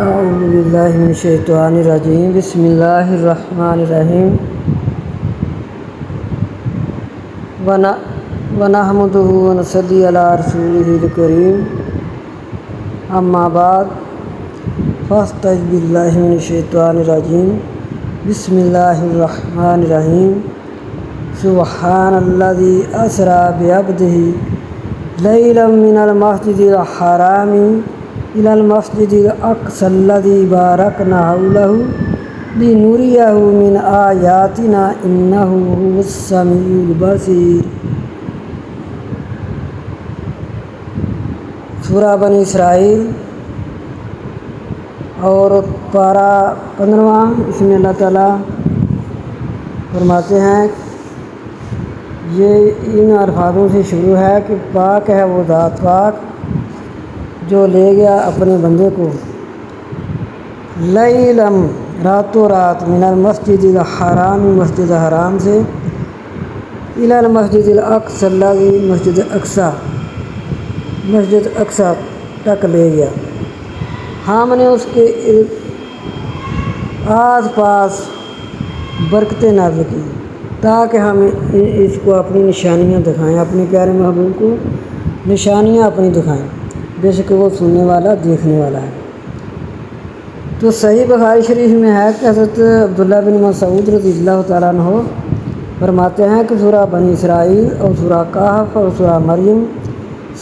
اعوذ باللہ من الشیطان الرجیم بسم اللہ الرحمن الرحیم ونحمدہ ونصلی علی رسولہ الکریم اما بعد فاستعذ باللہ من الشیطان الرجیم بسم اللہ الرحمن الرحیم سبحان الذی اسری بعبدہ لیلا من المسجد الحرام إلى المسجد الأقصى الذي باركنا حوله لنريه من آياتنا إنه هو السميع البصير۔ سورہ بنی اسرائیل اور پارہ 15، اس میں اللہ تعالیٰ فرماتے ہیں یہ ان الفاظوں سے شروع ہے کہ پاک ہے وہ ذات پاک جو لے گیا اپنے بندے کو لیلم راتوں رات من المسجد الحرام مسجد حرام سے الی المسجد الاقصی مسجد اقصی تک لے گیا۔ ہم نے اس کے آس پاس برکتیں نازل کی تاکہ ہم اس کو اپنی نشانیاں دکھائیں، اپنے پیارے محبوب کو نشانیاں اپنی دکھائیں، بے شک وہ سننے والا دیکھنے والا ہے۔ تو صحیح بخاری شریف میں ہے کہ حضرت عبداللہ بن مسعود رضی اللہ تعالیٰ عنہ فرماتے ہیں کہ سورہ بنی اسرائیل اور سورہ کہف اور سورہ مریم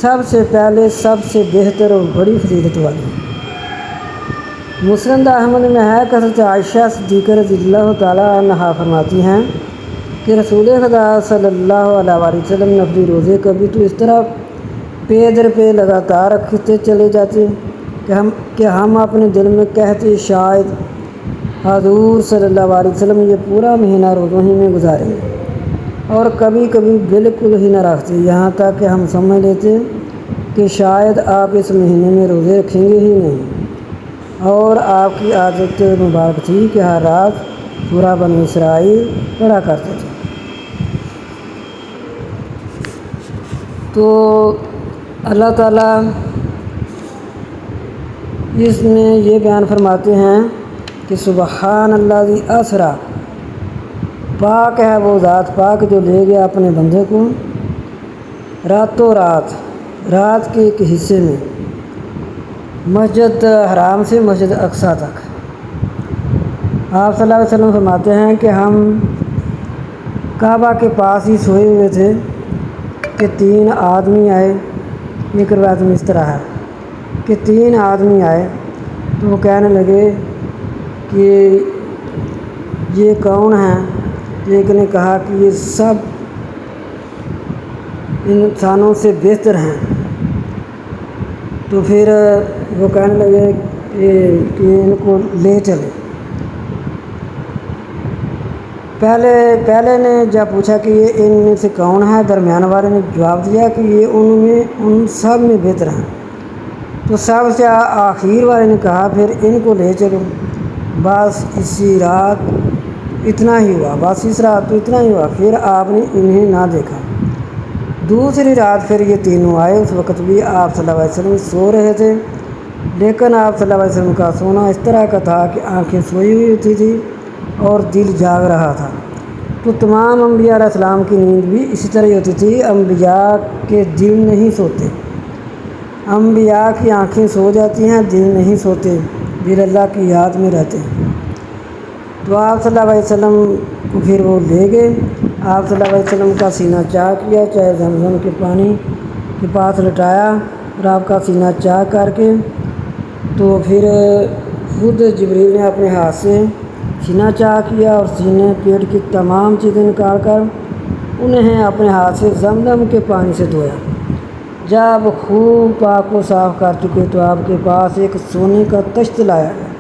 سب سے پہلے سب سے بہتر اور بڑی فضیلت والی۔ مسند احمد میں ہے کہ حضرت عائشہ صدیقہ رضی اللہ تعالیٰ عنہا فرماتی ہیں کہ رسول خدا صلی اللہ علیہ وسلم نے اپنے روزے کبھی تو اس طرح پے در پہ لگاتار رکھتے چلے جاتے کہ ہم اپنے دل میں کہتے شاید حضور صلی اللہ علیہ وسلم یہ پورا مہینہ روزوں ہی میں گزاریں گے، اور کبھی کبھی بالکل ہی نہ رکھتے، یہاں تک کہ ہم سمجھ لیتے کہ شاید آپ اس مہینے میں روزے رکھیں گے ہی نہیں، اور آپ کی عادت مبارک تھی کہ ہر رات سورہ بنی اسرائیل پڑھا کرتے تھے۔ تو اللہ تعالیٰ اس میں یہ بیان فرماتے ہیں کہ سبحان الذی اسری، پاک ہے وہ ذات پاک جو لے گیا اپنے بندے کو راتوں رات کے ایک حصے میں مسجد حرام سے مسجد اقصی تک۔ آپ صلی اللہ علیہ وسلم فرماتے ہیں کہ ہم کعبہ کے پاس ہی سوئے ہوئے تھے کہ 3 آدمی آئے، ایک روایت میں اس طرح ہے کہ 3 آدمی آئے تو وہ کہنے لگے کہ یہ کون ہیں؟ ایک نے کہا کہ یہ سب انسانوں سے بہتر ہیں، تو پھر وہ کہنے لگے کہ ان کو لے چلے۔ پہلے نے جب پوچھا کہ یہ ان میں سے کون ہے، درمیان والے نے جواب دیا کہ یہ ان سب میں بہتر ہیں، تو سب سے آخر والے نے کہا پھر ان کو لے چلو، بس اسی رات اتنا ہی ہوا، بس اس رات تو اتنا ہی ہوا، پھر آپ نے انہیں نہ دیکھا۔ دوسری رات پھر یہ تینوں آئے، اس وقت بھی آپ صلی اللہ علیہ وسلم سو رہے تھے، لیکن آپ صلی اللہ علیہ وسلم کا سونا اس طرح کا تھا کہ آنکھیں سوئی ہوئی ہوتی تھی اور دل جاگ رہا تھا۔ تو تمام انبیاء علیہ السلام کی نیند بھی اسی طرح ہی ہوتی تھی، انبیاء کے دل نہیں سوتے، انبیاء کی آنکھیں سو جاتی ہیں، دل نہیں سوتے، دل اللہ کی یاد میں رہتے ہیں۔ تو آپ صلی اللہ علیہ وسلم کو پھر وہ لے گئے، آپ صلی اللہ علیہ وسلم کا سینہ چاک کیا، چاہے زمزم کے پانی کے پاس لٹایا اور آپ کا سینہ چاک کر کے تو پھر خود جبریل نے اپنے ہاتھ سے سینہ چاک کیا اور سینے پیٹ کی تمام چیزیں نکال کر انہیں اپنے ہاتھ سے زمزم کے پانی سے دھویا۔ جب خوب پاک و صاف کر چکے تو آپ کے پاس ایک سونے کا تشت لایا گیا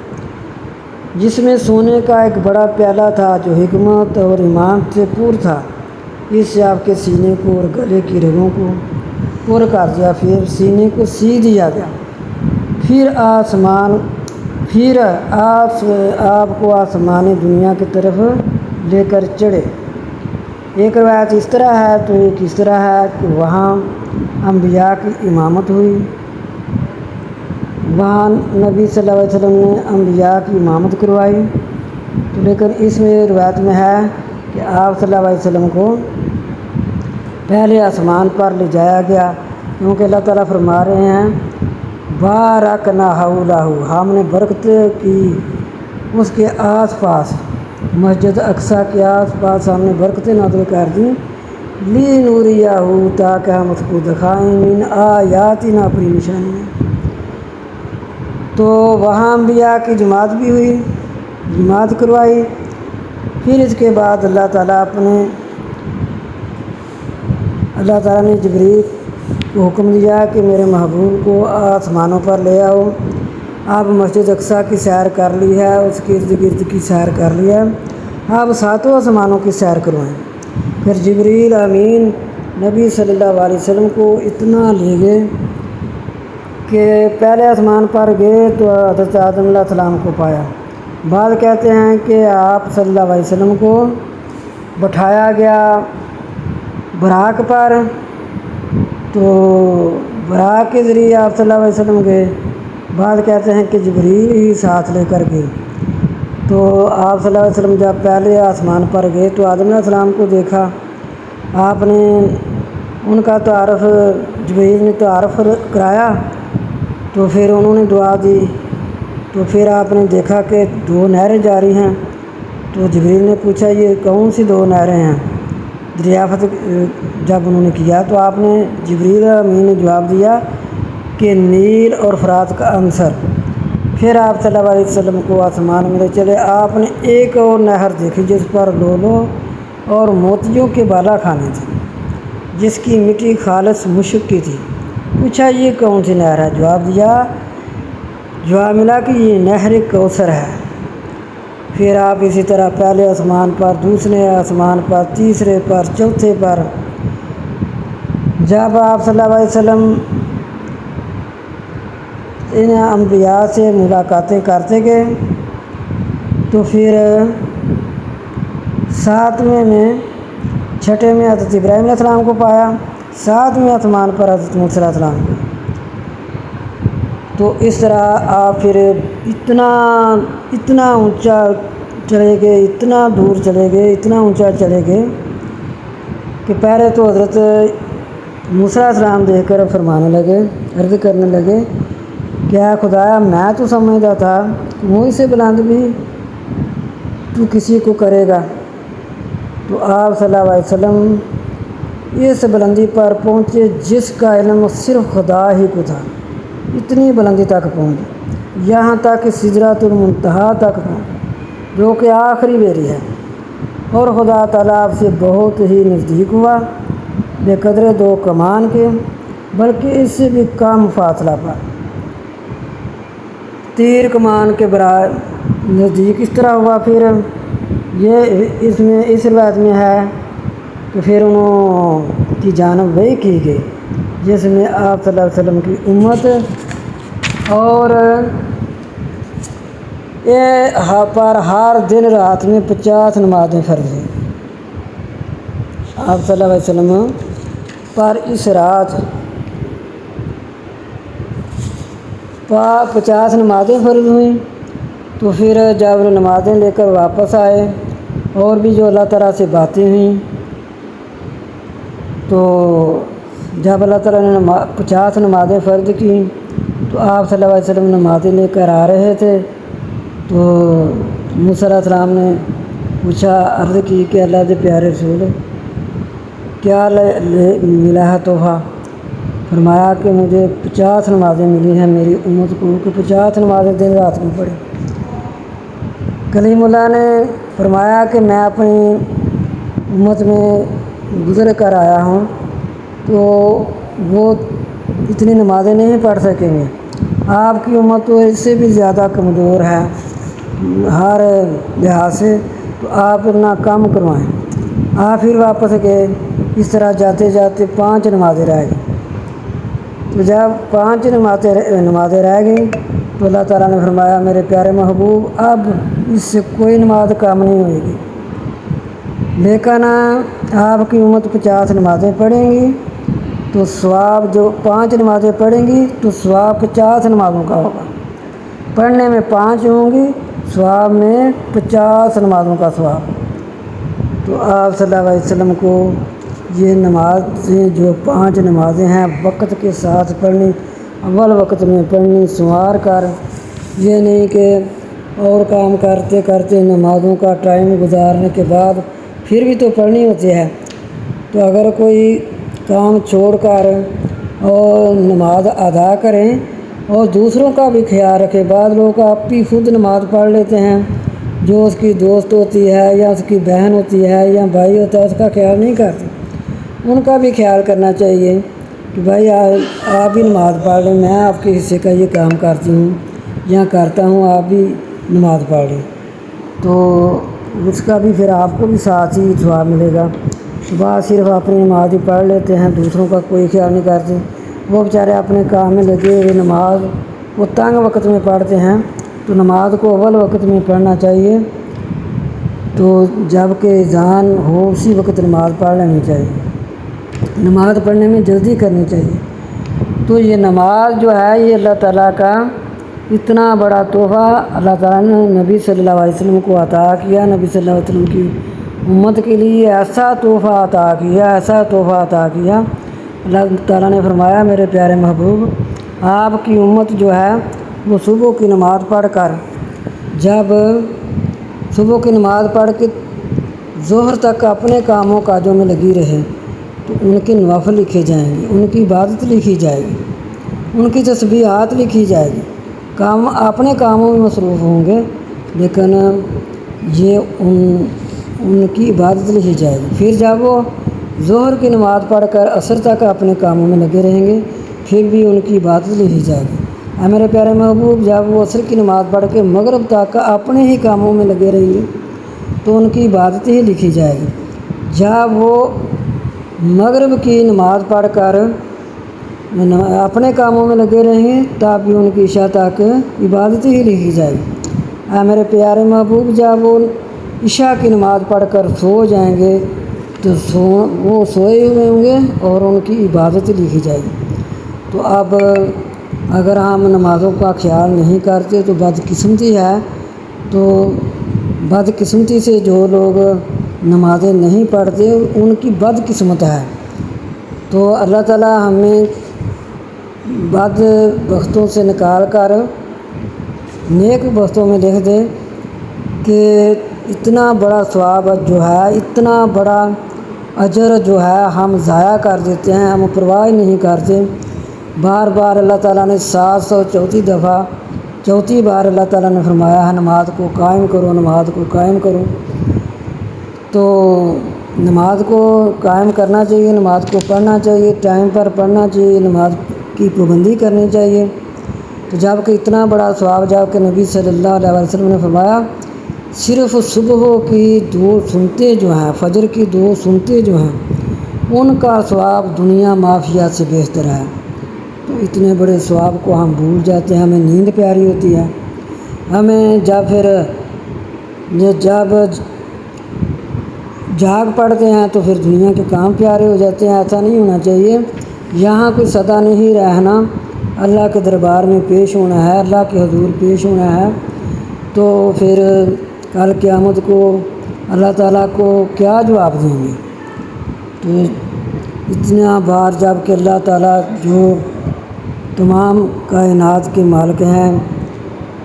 جس میں سونے کا ایک بڑا پیالہ تھا جو حکمت اور ایمان سے پور تھا، اس سے آپ کے سینے کو اور گلے کی رگوں کو پر کر دیا، پھر سینے کو سی دیا گیا، پھر آپ کو آسمان دنیا کی طرف لے کر چڑھے۔ ایک روایت اس طرح ہے تو ایک اس طرح ہے کہ وہاں انبیاء کی امامت ہوئی، وہاں نبی صلی اللہ علیہ وسلم نے انبیاء کی امامت کروائی، تو لیکن اس میں روایت میں ہے کہ آپ صلی اللہ علیہ وسلم کو پہلے آسمان پر لے جایا گیا، کیونکہ اللہ تعالیٰ فرما رہے ہیں بارکنا حولہ، ہم نے برکت کی اس کے آس پاس، مسجد اقصیٰ کے آس پاس ہم نے برکتیں نازل کر دیں، لی نوریہ، تاکہ ہم اس کو دکھائیں من آیاتنا، اپنی نشانیاں۔ تو وہاں انبیاء کی جماعت بھی ہوئی، جماعت کروائی۔ پھر اس کے بعد اللہ تعالیٰ نے جبریل کو حکم دیا کہ میرے محبوب کو آسمانوں پر لے آؤ، آپ مسجد اقصیٰ کی سیر کر لی ہے، اس کے ارد گرد کی سیر کر لی ہے، آپ 7 آسمانوں کی سیر کروائیں۔ پھر جبریل امین نبی صلی اللہ علیہ وسلم کو اتنا لے گئے کہ پہلے آسمان پر گئے تو حضرت آدم علیہ السلام کو پایا۔ بعض کہتے ہیں کہ آپ صلی اللہ علیہ وسلم کو بٹھایا گیا براق پر، تو براق کے ذریعے آپ صلی اللہ علیہ وسلم گئے۔ بعض کہتے ہیں کہ جبریل ہی ساتھ لے کر گئے۔ تو آپ صلی اللہ علیہ وسلم جب پہلے آسمان پر گئے تو آدم علیہ السلام کو دیکھا، آپ نے ان کا تعارف، جبریل نے تعارف کرایا، تو پھر انہوں نے دعا دی، تو پھر آپ نے دیکھا کہ 2 نہریں جاری ہیں، تو جبریل نے پوچھا یہ کون سی 2 نہریں ہیں، دریافت جب انہوں نے کیا تو آپ نے جبریل امین نے جواب دیا کہ نیل اور فرات کا عنصر۔ پھر آپ صلی اللہ علیہ وسلم کو آسمان میں لے چلے، آپ نے ایک اور نہر دیکھی جس پر لولو اور موتیوں کے بالا خانے تھے، جس کی مٹی خالص مشک کی تھی۔ پوچھا یہ کون سی نہر ہے، جواب ملا کہ یہ نہر کوثر ہے۔ پھر آپ اسی طرح پہلے آسمان پر، دوسرے آسمان پر، تیسرے پر، چوتھے پر، جب آپ صلی اللہ علیہ وسلم ان انبیاء سے ملاقاتیں کرتے گئے تو پھر 7ویں میں، 6ٹھے میں حضرت ابراہیم علیہ السلام کو پایا، 7ویں آسمان پر حضرت موسیٰ علیہ السلام کو۔ تو اس طرح آپ پھر اتنا اونچا چلے گئے، اتنا دور چلے گئے، اتنا اونچا چلے گئے کہ پہلے تو حضرت موسیٰ علیہ السلام دیکھ کر فرمانے لگے، عرض کرنے لگے کہ اے خدایا، میں تو سمجھتا تھا کہ مجھ سے بلند بھی تو کسی کو کرے گا۔ تو آپ صلی اللہ علیہ وسلم اس بلندی پر پہنچے جس کا علم صرف خدا ہی کو تھا، اتنی بلندی تک پہنچے، یہاں تک کہ سدرۃ المنتہا تک پہنچے، جو کہ آخری بیری ہے، اور خدا تعالیٰ آپ سے بہت ہی نزدیک ہوا، بے قدر 2 کمان کے، بلکہ اس سے بھی کم فاصلہ پر، تیر کمان کے برابر نزدیک اس طرح ہوا۔ پھر اس روایت میں ہے کہ پھر انہوں کی جانب وحی کی گئی، جس میں آپ صلی اللہ علیہ وسلم کی امت اور پر ہر دن رات میں 50 نمازیں فرض ہیں۔ آپ صلی اللہ علیہ وسلم پر اس رات 50 نمازیں فرض ہوئیں۔ تو پھر جب وہ نمازیں لے کر واپس آئے، اور بھی جو اللہ تعالیٰ سے باتیں ہوئیں، تو جب اللہ تعالیٰ نے 50 نمازیں فرض کی تو آپ صلی اللہ علیہ وسلم نمازیں لے کر آ رہے تھے، تو موسیٰ علیہ السلام نے پوچھا، عرض کی کہ اللہ کے پیارے رسول کیا ملا ہے تحفہ؟ فرمایا کہ مجھے 50 نمازیں ملی ہیں میری امت کو، کہ 50 نمازیں دن رات میں پڑھی۔ کلیم اللہ نے فرمایا کہ میں اپنی امت میں گزر کر آیا ہوں، تو وہ اتنی نمازیں نہیں پڑھ سکیں گے، آپ کی امت تو اس سے بھی زیادہ کمزور ہے ہر لحاظ سے، تو آپ اتنا کم کروائیں۔ آپ پھر واپس گئے، اس طرح جاتے جاتے 5 نمازیں رہ گئیں۔ تو جب 5 نمازیں رہ گئیں تو اللہ تعالیٰ نے فرمایا میرے پیارے محبوب اب اس سے کوئی نماز کام نہیں ہوئے گی، لیکن آپ کی امت 50 نمازیں پڑھیں گی تو ثواب، جو 5 نمازیں پڑھیں گی تو ثواب 50 نمازوں کا ہوگا۔ پڑھنے میں 5 ہوں گی، ثواب میں 50 نمازوں کا ثواب۔ تو آپ صلی اللہ علیہ وسلم کو یہ نمازیں جو 5 نمازیں ہیں وقت کے ساتھ پڑھنی، اول وقت میں پڑھنی، سنوار کر، یہ نہیں کہ اور کام کرتے کرتے نمازوں کا ٹائم گزارنے کے بعد پھر بھی تو پڑھنی ہوتی ہے۔ تو اگر کوئی کام چھوڑ کر اور نماز ادا کریں اور دوسروں کا بھی خیال رکھے، بعض لوگ آپ بھی خود نماز پڑھ لیتے ہیں، جو اس کی دوست ہوتی ہے یا اس کی بہن ہوتی ہے یا بھائی ہوتا ہے اس کا خیال نہیں کرتے، ان کا بھی خیال کرنا چاہیے کہ بھائی آپ بھی نماز پڑھ لیں، میں آپ کے حصے کا یہ کام کرتی ہوں یا کرتا ہوں، آپ بھی نماز پڑھ لیں، تو اس کا بھی پھر آپ کو بھی ساتھ ہی ثواب ملے گا۔ بعض صرف اپنی نماز ہی پڑھ لیتے ہیں، دوسروں کا کوئی خیال نہیں کرتے، وہ بیچارے اپنے کام میں لگے ہوئے نماز وہ تنگ وقت میں پڑھتے ہیں۔ تو نماز کو اول وقت میں پڑھنا چاہیے، تو جب کہ اذان ہو اسی وقت نماز پڑھ لینی چاہیے، نماز پڑھنے میں جلدی کرنی چاہیے۔ تو یہ نماز جو ہے یہ اللہ تعالیٰ کا اتنا بڑا تحفہ اللہ تعالیٰ نے نبی صلی اللہ علیہ وسلم کو عطا کیا، نبی صلی اللہ علیہ وسلم کی امت کے لیے ایسا تحفہ عطا کیا، ایسا تحفہ عطا کیا۔ اللہ تعالیٰ نے فرمایا میرے پیارے محبوب، آپ کی امت جو ہے وہ صبح کی نماز پڑھ کر، جب صبح کی نماز پڑھ کے ظہر تک اپنے کاموں کاجوں میں لگی رہے تو ان کے نوافل لکھے جائیں گے، ان کی عبادت لکھی جائے گی، ان کی تسبیحات لکھی جائے گی، کام اپنے کاموں میں مصروف ہوں گے لیکن یہ ان کی عبادت لکھی جائے گی۔ پھر جب وہ ظہر کی نماز پڑھ کر عصر تک اپنے کاموں میں لگے رہیں گے پھر بھی ان کی عبادت لکھی جائے گی۔ اے میرے پیارے محبوب، جب وہ عصر کی نماز پڑھ کے مغرب تک اپنے ہی کاموں میں لگے رہیں گے تو ان کی عبادت ہی لکھی جائے گی۔ جب وہ مغرب کی نماز پڑھ کر اپنے کاموں میں لگے رہیں گے تب بھی ان کی عشاء تک عبادت ہی لکھی جائے گی۔ اے میرے پیارے محبوب، جب وہ عشاء کی نماز پڑھ کر سو جائیں گے تو وہ سوئے ہوئے ہوں گے اور ان کی عبادت لکھی جائے گی۔ تو اب اگر ہم نمازوں کا خیال نہیں کرتے تو بدقسمتی ہے، تو بدقسمتی سے جو لوگ نمازیں نہیں پڑھتے ان کی بدقسمت ہے۔ تو اللہ تعالیٰ ہمیں بد بختوں سے نکال کر نیک بختوں میں لکھ دے کہ اتنا بڑا ثواب جو ہے، اتنا بڑا اجر جو ہے ہم ضائع کر دیتے ہیں، ہم پرواہ نہیں کرتے۔ بار بار اللہ تعالیٰ نے 734 دفعہ، چوتھی بار اللہ تعالیٰ نے فرمایا ہے نماز کو قائم کرو، نماز کو قائم کرو۔ تو نماز کو قائم کرنا چاہیے، نماز کو پڑھنا چاہیے، ٹائم پر پڑھنا چاہیے، نماز کی پابندی کرنی چاہیے۔ تو جب کہ اتنا بڑا ثواب، جب کہ نبی صلی اللہ علیہ وسلم نے فرمایا صرف صبح کی 2 سنتیں جو ہیں، فجر کی 2 سنتیں جو ہیں، ان کا ثواب دنیا مافیا سے بہتر ہے۔ تو اتنے بڑے ثواب کو ہم بھول جاتے ہیں، ہمیں نیند پیاری ہوتی ہے، ہمیں جب جاگ پڑتے ہیں تو پھر دنیا کے کام پیارے ہو جاتے ہیں۔ ایسا نہیں ہونا چاہیے، یہاں کوئی سدا نہیں رہنا، اللہ کے دربار میں پیش ہونا ہے، اللہ کے حضور پیش ہونا ہے۔ تو پھر کل قیامت کو اللہ تعالیٰ کو کیا جواب دیں گے؟ تو اتنا بار جب کہ اللہ تعالیٰ جو تمام کائنات کے مالک ہیں،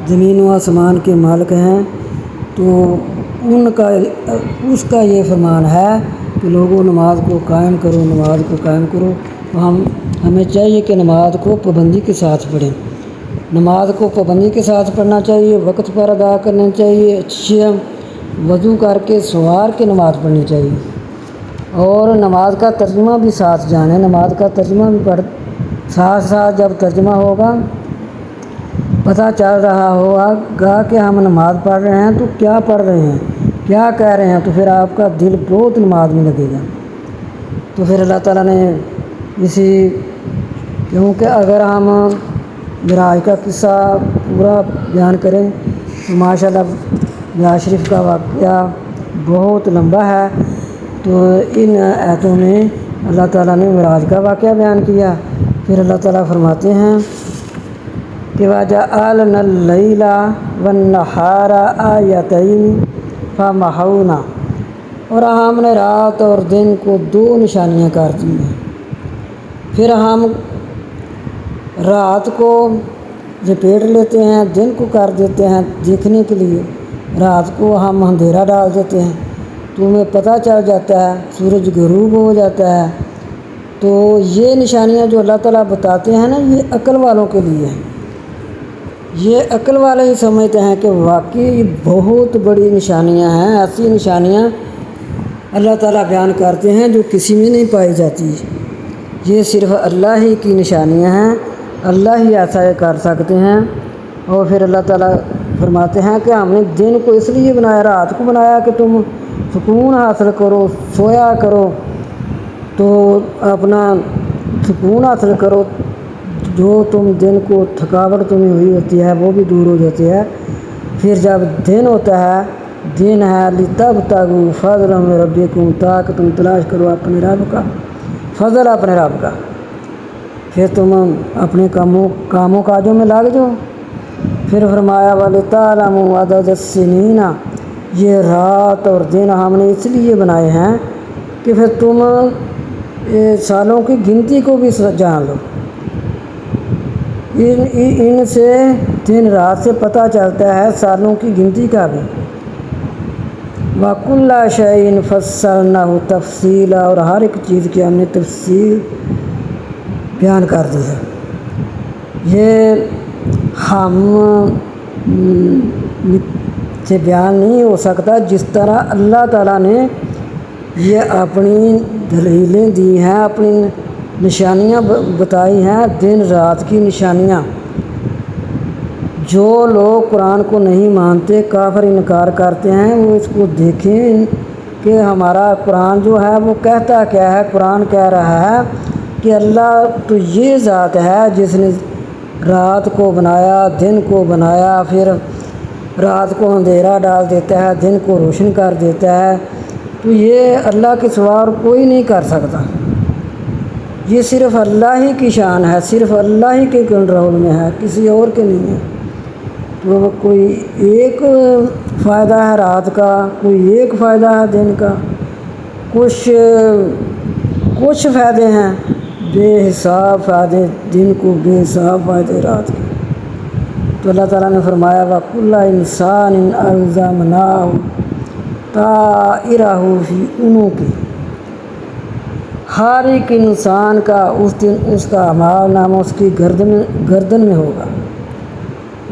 زمین و آسمان کے مالک ہیں، تو اس کا یہ فرمان ہے کہ لوگوں نماز کو قائم کرو، نماز کو قائم کرو۔ تو ہمیں چاہیے کہ نماز کو پابندی کے ساتھ پڑھیں، نماز کو پابندی کے ساتھ پڑھنا چاہیے، وقت پر ادا کرنا چاہیے، اچھے وضو کر کے سوار کے نماز پڑھنی چاہیے، اور نماز کا ترجمہ بھی ساتھ جانیں، نماز کا ترجمہ بھی ساتھ ساتھ جب ترجمہ ہوگا پتہ چل رہا ہوگا کہ ہم نماز پڑھ رہے ہیں تو کیا پڑھ رہے ہیں، کیا کہہ رہے ہیں، تو پھر آپ کا دل بہت نماز میں لگے گا۔ تو پھر اللہ تعالیٰ نے کیونکہ اگر ہم معراج کا قصہ پورا بیان کریں تو ماشاءاللہ معراج شریف کا واقعہ بہت لمبا ہے۔ تو ان آیتوں میں اللہ تعالیٰ نے معراج کا واقعہ بیان کیا، پھر اللہ تعالیٰ فرماتے ہیں کہ وَجَعَلْنَا اللَّيْلَ وَالنَّهَارَ آیَتَيْنِ فَمَحَوْنَا، اور ہم نے رات اور دن کو دو نشانیاں کر دی ہیں۔ پھر ہم رات کو لپیٹ لیتے ہیں، دن کو کر دیتے ہیں دیکھنے کے لیے، رات کو ہم اندھیرا ڈال دیتے ہیں، تمہیں پتہ چل جاتا ہے، سورج غروب ہو جاتا ہے۔ تو یہ نشانیاں جو اللہ تعالیٰ بتاتے ہیں نا، یہ عقل والوں کے لیے ہیں۔ یہ عقل والے ہی سمجھتے ہیں کہ واقعی بہت بڑی نشانیاں ہیں، ایسی نشانیاں اللہ تعالیٰ بیان کرتے ہیں جو کسی میں نہیں پائی جاتی۔ یہ صرف اللہ ہی کی نشانیاں ہیں، اللہ ہی ایسا کر سکتے ہیں۔ اور پھر اللہ تعالیٰ فرماتے ہیں کہ ہم نے دن کو اس لیے بنایا، رات کو بنایا کہ تم سکون حاصل کرو، سویا کرو، تو اپنا سکون حاصل کرو، جو تم دن کو تھکاوٹ تمہیں ہوئی ہوتی ہے وہ بھی دور ہو جاتی ہے۔ پھر جب دن ہوتا ہے، دن ہے لِتَبْتَغُوا فَضْلًا مِنْ رَبِّكُمْ، تاکہ تم تلاش کرو اپنے رب کا فضل، اپنے رب کا، پھر تم اپنے کاموں کاجوں میں لگ جاؤ۔ پھر فرمایا وَلِتَعْلَمُوا عَدَدَ السِّنِينَ، یہ رات اور دن ہم نے اس لیے بنائے ہیں کہ پھر تم سالوں کی گنتی کو بھی جان لو۔ ان سے دن رات سے پتہ چلتا ہے سالوں کی گنتی کا بھی۔ وَكُلَّ شَيْءٍ فَصَّلْنَاهُ تَفْصِيلًا، اور ہر ایک چیز کی ہم نے تفصیل بیان کر دی ہے۔ یہ ہم سے بیان نہیں ہو سکتا، جس طرح اللہ تعالیٰ نے یہ اپنی دلیلیں دی ہیں، اپنی نشانیاں بتائی ہیں، دن رات کی نشانیاں۔ جو لوگ قرآن کو نہیں مانتے، کافر انکار کرتے ہیں، وہ اس کو دیکھیں کہ ہمارا قرآن جو ہے وہ کہتا کیا ہے۔ قرآن کہہ رہا ہے کہ اللہ تو یہ ذات ہے جس نے رات کو بنایا، دن کو بنایا، پھر رات کو اندھیرا ڈال دیتا ہے، دن کو روشن کر دیتا ہے۔ تو یہ اللہ کے سوا اور کوئی نہیں کر سکتا، یہ صرف اللہ ہی کی شان ہے، صرف اللہ ہی کے کنٹرول میں ہے، کسی اور کے نہیں ہے۔ تو کوئی ایک فائدہ ہے رات کا، کوئی ایک فائدہ ہے دن کا، کچھ فائدے ہیں، بے حساب فائدے دن کو، بے حساب فائدے رات کے۔ تو اللہ تعالیٰ نے فرمایا وَكُلَّ إِنسَانٍ أَلْزَمْنَاهُ طَائِرَهُ فِي عُنُقِهِ، ہر ایک انسان کا اس دن اس کا اعمال نامہ اس کی گردن میں ہوگا۔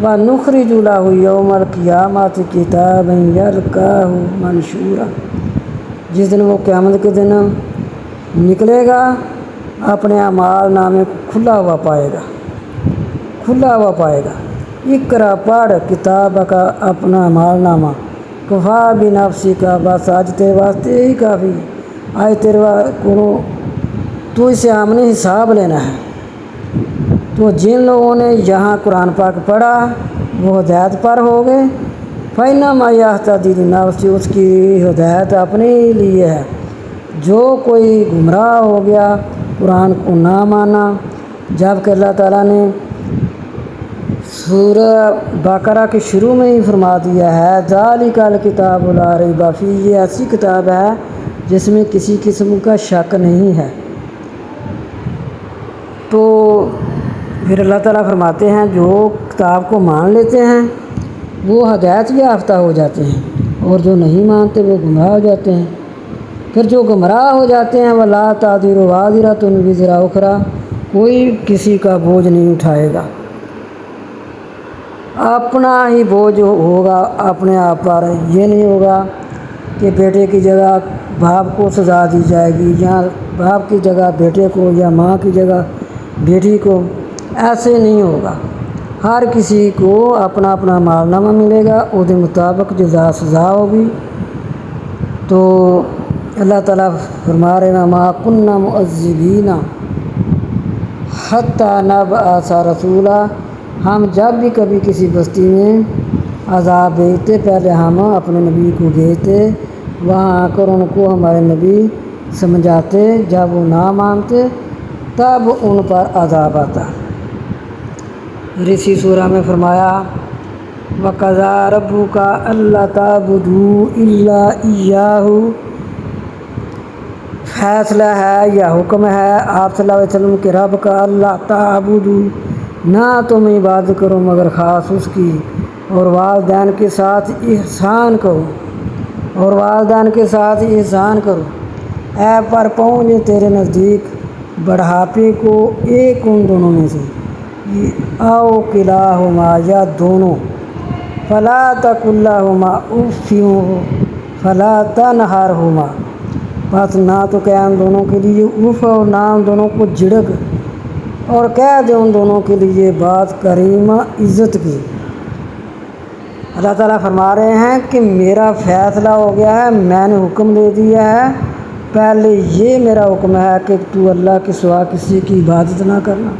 وَنُخْرِجُ لَهُ يَوْمَ الْقِيَامَةِ كِتَابًا يَلْقَاهُ مَنشُورًا، جس دن وہ قیامت کے دن نکلے گا، اپنے اعمال نامے کو کھلا ہوا پائے گا، کھلا ہوا پائے گا۔ اقرا، پڑھ کتاب کا اپنا اعمال نامہ، کفا بنفسک، بس آج تیرے واسطے ہی کافی، آج تیرے کو تو اسے آمنے حساب لینا ہے۔ تو جن لوگوں نے یہاں قرآن پاک پڑھا وہ ہدایت پر ہو گئے، فَإِنَّمَا يَهْتَدِي لِنَفْسِهِ، اس کی ہدایت اپنے لیے ہے۔ جو کوئی گمراہ ہو گیا، قرآن کو نہ مانا، جب کہ اللہ تعالیٰ نے سورہ بقرہ کے شروع میں ہی فرما دیا ہے ذَلِكَ الْكِتَابُ لَا رَيْبَ فِيهِ، یہ ایسی کتاب ہے جس میں کسی قسم کا شک نہیں ہے۔ تو پھر اللہ تعالیٰ فرماتے ہیں جو کتاب کو مان لیتے ہیں وہ ہدایت یافتہ ہو جاتے ہیں، اور جو نہیں مانتے وہ گمراہ ہو جاتے ہیں۔ پھر جو گمراہ ہو جاتے ہیں وَلَا تَزِرُ وَازِرَةٌ وِزْرَ أُخْرَىٰ، کوئی کسی کا بوجھ نہیں اٹھائے گا، اپنا ہی بوجھ ہوگا اپنے آپ پر۔ یہ نہیں ہوگا کہ بیٹے کی جگہ باپ کو سزا دی جائے گی، یا باپ کی جگہ بیٹے کو، یا ماں کی جگہ بیٹی کو، ایسے نہیں ہوگا۔ ہر کسی کو اپنا اپنا اعمال نامہ ملے گا، اس کے مطابق جزا سزا ہوگی۔ تو اللہ تعالیٰ فرما رہے ہیں مَا كُنَّا مُعَذِّبِينَ حَتَّىٰ نَبْعَثَ رَسُولًا، ہم جب بھی کبھی کسی بستی میں عذاب بھیجتے پہلے ہم اپنے نبی کو بھیجتے، وہاں آ کر ان کو ہمارے نبی سمجھاتے، جب وہ نہ مانتے تب ان پر عذاب آتا۔ اور اسی سورہ میں فرمایا وَقَضَىٰ رَبُّكَ أَلَّا تَعْبُدُوا إِلَّا إِيَّاهُ، فیصلہ ہے یا حکم ہے آپ صلی اللہ علیہ وسلم کے رب کا اللہ تعبدو، نہ تم عبادت کرو مگر خاص اس کی، اور والدین کے ساتھ احسان کرو، اور والدین کے ساتھ احسان کرو۔ اے پر پہنچے تیرے نزدیک بڑھاپے کو ایک ان دونوں میں سے، آؤ کلاہما یا دونوں، فلا تقل لہما اف فلا تنہرہما، بس نہ تو کہہ ان دونوں کے لیے اف اور نہ ان دونوں کو جھڑک، اور کہہ دے ان دونوں کے لیے بات کریمہ عزت کی۔ اللہ تعالیٰ فرما رہے ہیں کہ میرا فیصلہ ہو گیا ہے، میں نے حکم دے دیا ہے، پہلے یہ میرا حکم ہے کہ تو اللہ کے سوا کسی کی عبادت نہ کرنا۔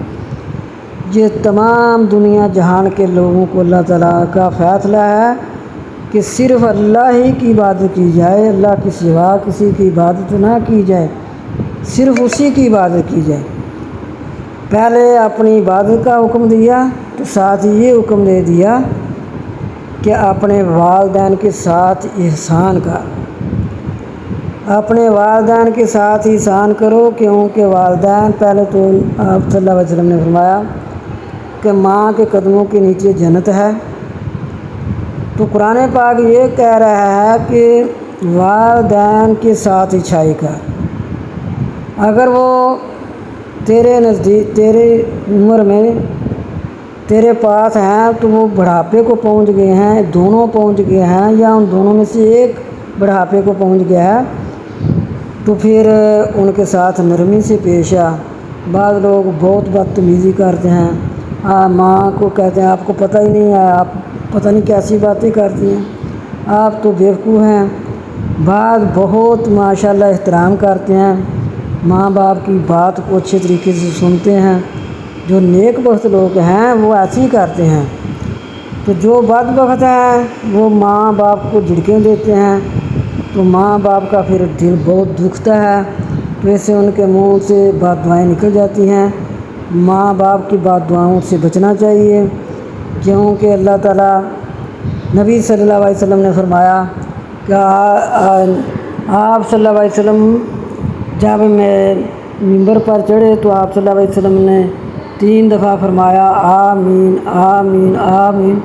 یہ تمام دنیا جہان کے لوگوں کو اللہ تعالیٰ کا فیصلہ ہے کہ صرف اللہ ہی کی عبادت کی جائے، اللہ کے سوا کسی کی عبادت نہ کی جائے، صرف اسی کی عبادت کی جائے۔ پہلے اپنی عبادت کا حکم دیا تو ساتھ ہی یہ حکم دے دیا کہ اپنے والدین کے ساتھ احسان کر، اپنے والدین کے ساتھ احسان کرو، کیونکہ والدین پہلے تو آپ صلی اللہ علیہ وسلم نے فرمایا کہ ماں کے قدموں کے نیچے جنت ہے، تو قرآن پاک یہ کہہ رہا ہے کہ والدین کے ساتھ اچھائی کر۔ اگر وہ تیرے نزدیک تیرے عمر میں تیرے پاس ہیں تو وہ بڑھاپے کو پہنچ گئے ہیں، دونوں پہنچ گئے ہیں یا ان دونوں میں سے ایک بڑھاپے کو پہنچ گیا ہے، تو پھر ان کے ساتھ نرمی سے پیش آ۔ بعض لوگ بہت بدتمیزی کرتے ہیں، ماں کو کہتے ہیں آپ کو پتہ ہی نہیں ہے، آپ پتہ نہیں کیسی باتیں کرتی ہیں، آپ تو بیوقوف ہیں۔ بعض بہت ماشاءاللہ احترام کرتے ہیں، ماں باپ کی بات کو اچھے طریقے سے سنتے ہیں۔ جو نیک بخت لوگ ہیں وہ ایسے ہی کرتے ہیں، تو جو بدبخت ہیں وہ ماں باپ کو جھڑکیں دیتے ہیں، تو ماں باپ کا پھر دل بہت دکھتا ہے، تو ایسے ان کے منہ سے بد دعائیں نکل جاتی ہیں۔ ماں باپ کی بد دعاؤں سے بچنا چاہیے، کیونکہ اللہ تعالیٰ نبی صلی اللہ علیہ وسلم نے فرمایا کہ آپ صلی اللہ علیہ وسلم جب میں ممبر پر چڑھے تو آپ صلی اللہ علیہ وسلم نے 3 دفعہ فرمایا آمین آمین آمین۔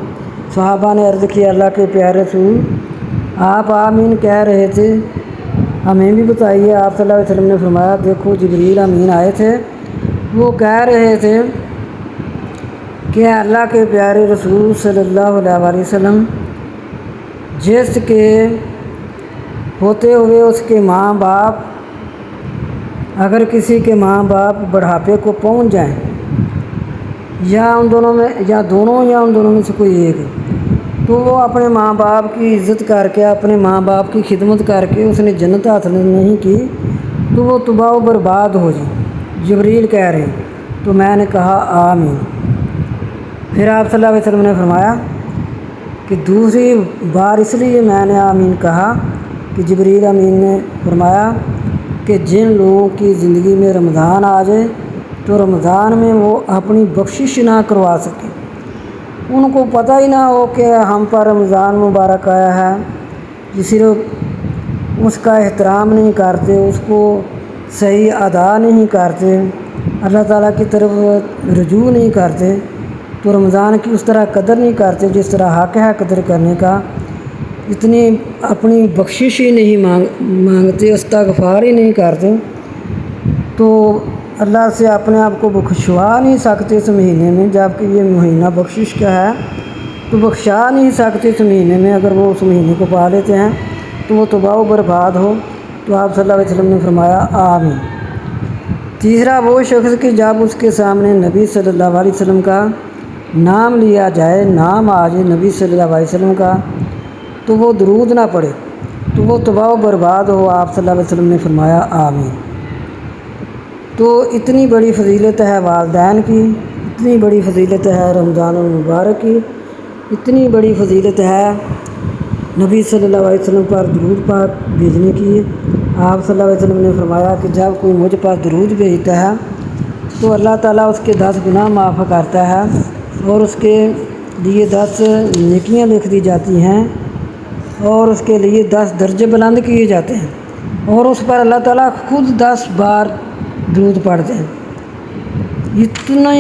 صحابہ نے عرض کیا اللہ کے پیارے رسول، آپ آمین کہہ رہے تھے، ہمیں بھی بتائیے۔ آپ صلی اللہ علیہ وسلم نے فرمایا دیکھو جبریل امین آئے تھے، وہ کہہ رہے تھے کہ اللہ کے پیارے رسول صلی اللہ علیہ وسلم جس کے ہوتے ہوئے اس کے ماں باپ، اگر کسی کے ماں باپ بڑھاپے کو پہنچ جائیں یا ان دونوں میں یا دونوں یا ان دونوں میں سے کوئی ایک، تو وہ اپنے ماں باپ کی عزت کر کے، اپنے ماں باپ کی خدمت کر کے اس نے جنت حاصل نہیں کی تو وہ تباہ و برباد ہو جائے۔ جبریل کہہ رہے ہیں، تو میں نے کہا آمین۔ پھر آپ صلی اللہ علیہ وسلم نے فرمایا کہ دوسری بار اس لیے میں نے آمین کہا کہ جبریل امین نے فرمایا کہ جن لوگوں کی زندگی میں رمضان آ جائے تو رمضان میں وہ اپنی بخشش نہ کروا سکیں، ان کو پتہ ہی نہ ہو کہ ہم پر رمضان مبارک آیا ہے، یہ صرف اس کا احترام نہیں کرتے، اس کو صحیح ادا نہیں کرتے، اللہ تعالیٰ کی طرف رجوع نہیں کرتے، تو رمضان کی اس طرح قدر نہیں کرتے جس طرح حق ہے قدر کرنے کا، اتنی اپنی بخشش ہی نہیں مانگتے، استغفار ہی نہیں کرتے، تو اللہ سے اپنے آپ کو بخشوا نہیں سکتے اس مہینے میں، جب کہ یہ مہینہ بخشش کا ہے، تو بخشا نہیں سکتے اس مہینے میں۔ اگر وہ اس مہینے کو پا لیتے ہیں تو وہ تباہ و برباد ہو، تو آپ صلی اللہ علیہ وسلم نے فرمایا آمین۔ تیسرا وہ شخص کہ جب اس کے سامنے نبی صلی اللہ علیہ وسلم کا نام لیا جائے، نام آ جائے نبی صلی اللہ علیہ وسلم کا، تو وہ درود نہ پڑھے تو وہ تباہ و برباد ہو، آپ صلی اللہ علیہ وسلم نے فرمایا آمین۔ تو اتنی بڑی فضیلت ہے والدین کی، اتنی بڑی فضیلت ہے رمضان المبارک کی، اتنی بڑی فضیلت ہے نبی صلی اللہ علیہ وسلم پر درود پاک بھیجنے کی۔ آپ صلی اللہ علیہ وسلم نے فرمایا کہ جب کوئی مجھ پر درود بھیجتا ہے تو اللہ تعالیٰ اس کے 10 گناہ معاف کرتا ہے، اور اس کے لیے 10 نیکیاں لکھ دی جاتی ہیں اور اس کے لیے 10 درجے بلند کیے جاتے ہیں اور اس پر اللہ تعالیٰ خود 10 بار درود پڑھتے ہیں۔ اتنے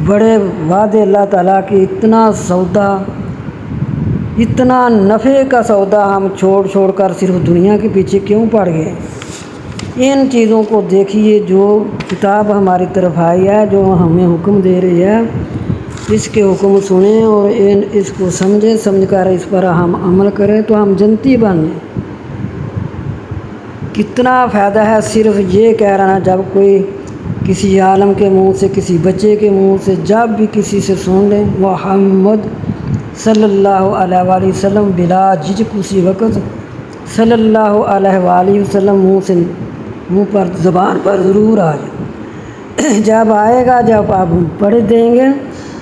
بڑے وعدے اللہ تعالیٰ کی، اتنا سودا، اتنا نفع کا سودا ہم چھوڑ کر صرف دنیا کے پیچھے کیوں پڑ گئے؟ ان چیزوں کو دیکھیے، جو کتاب ہماری طرف آئی ہے، جو ہمیں حکم دے رہی ہے، اس کے حکم سنیں اور اس کو سمجھ کر اس پر ہم عمل کریں تو ہم جنتی بنیں۔ کتنا فائدہ ہے صرف یہ کہہ رہا ہے، جب کوئی کسی عالم کے منہ سے، کسی بچے کے منہ سے، جب بھی کسی سے سن لیں محمد صلی اللہ علیہ وآلہ وسلم بلا جھجک اسی وقت صلی اللہ علیہ وآلہ وسلم منہ پر، زبان پر ضرور آ جائے۔ جب آئے گا، جب آپ پڑھ دیں گے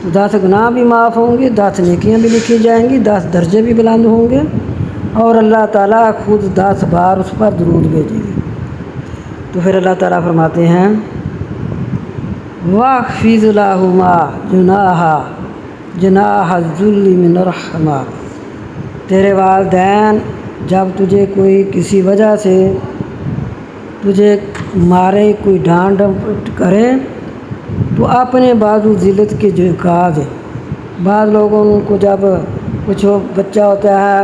تو 10 گناہ بھی معاف ہوں گے، 10 نیکیاں بھی لکھی جائیں گی، 10 درجے بھی بلند ہوں گے اور اللہ تعالیٰ خود 10 بار اس پر درود بھیجے گی۔ تو پھر اللہ تعالیٰ فرماتے ہیں وَاخْفِضْ لَهُمَا جَنَاحَ الذُّلِّ مِنَ الرَّحْمَةِ، تیرے والدین جب تجھے کوئی کسی وجہ سے تجھے مارے، کوئی ڈانٹ کرے تو اپنے بازو ذلت کے جھکا دے۔ بعض لوگوں کو جب کچھ بچہ ہوتا ہے،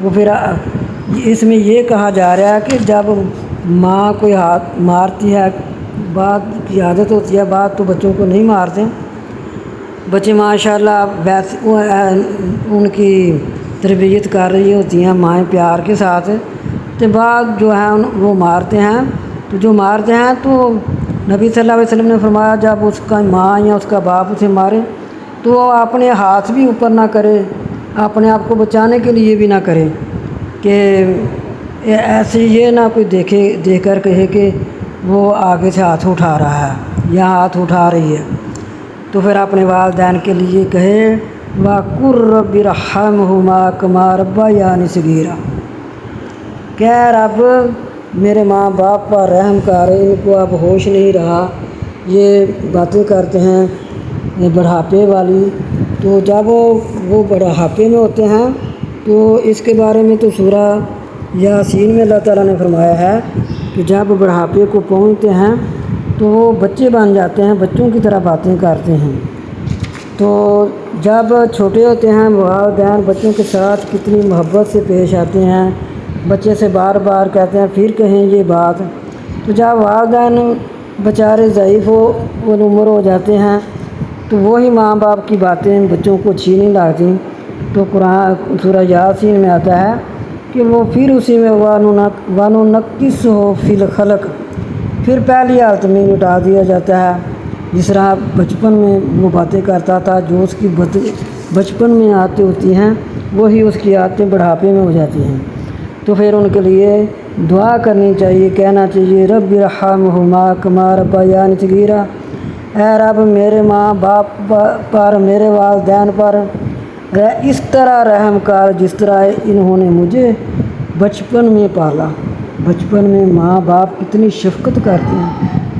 وہ پھر اس میں یہ کہا جا رہا ہے کہ جب ماں کوئی ہاتھ مارتی ہے، بعد کی عادت ہوتی ہے، بعد تو بچوں کو نہیں مارتے، بچے ماشاءاللہ ویسے ان کی تربیت کر رہی ہوتی ہیں مائیں پیار کے ساتھ، تو بعد جو ہیں وہ مارتے ہیں، تو جو مارتے ہیں تو نبی صلی اللہ علیہ وسلم نے فرمایا جب اس کا ماں یا اس کا باپ اسے مارے تو وہ اپنے ہاتھ بھی اوپر نہ کرے، اپنے آپ کو بچانے کے لیے بھی نہ کرے کہ ایسے یہ نہ کوئی دیکھ کر کہے کہ وہ آگے سے ہاتھ اٹھا رہا ہے یا ہاتھ اٹھا رہی ہے، تو پھر اپنے والدین کے لیے کہے وَقُلْ رَبِّ ارْحَمْهُمَا كَمَا رَبَّيَانِي صَغِيرًا، کہ رب میرے ماں باپ پر رحم کر، ان کو اب ہوش نہیں رہا، یہ باتیں کرتے ہیں بڑھاپے والی، تو جب وہ بڑھاپے میں ہوتے ہیں تو اس کے بارے میں تو سورہ یاسین میں اللہ تعالیٰ نے فرمایا ہے کہ جب بڑھاپے کو پہنچتے ہیں تو وہ بچے بن جاتے ہیں، بچوں کی طرح باتیں کرتے ہیں۔ تو جب چھوٹے ہوتے ہیں والدین بچوں کے ساتھ کتنی محبت سے پیش آتے ہیں، بچے سے بار بار کہتے ہیں پھر کہیں یہ بات، تو جب والدین بیچارے ضعیف العمر ہو جاتے ہیں تو وہی ماں باپ کی باتیں بچوں کو اچھی نہیں لگتی، تو قرآن سورہ یاسین میں آتا ہے کہ وہ پھر اسی میں وَنُنَقِّصُهُ فِي الْخَلْقِ، پھر پہلی حالت میں لٹا دیا جاتا ہے، جس طرح بچپن میں وہ باتیں کرتا تھا، جو اس کی بچپن میں عادتیں ہوتی ہیں وہی اس کی عادتیں بڑھاپے میں ہو جاتی ہیں۔ تو پھر ان کے لیے دعا کرنی چاہیے، کہنا چاہیے رب ارحمہما کما ربیانی صغیرا، اے رب میرے ماں باپ پر، میرے والدین پر اس طرح رحم کر جس طرح انہوں نے مجھے بچپن میں پالا۔ بچپن میں ماں باپ کتنی شفقت کرتے ہیں،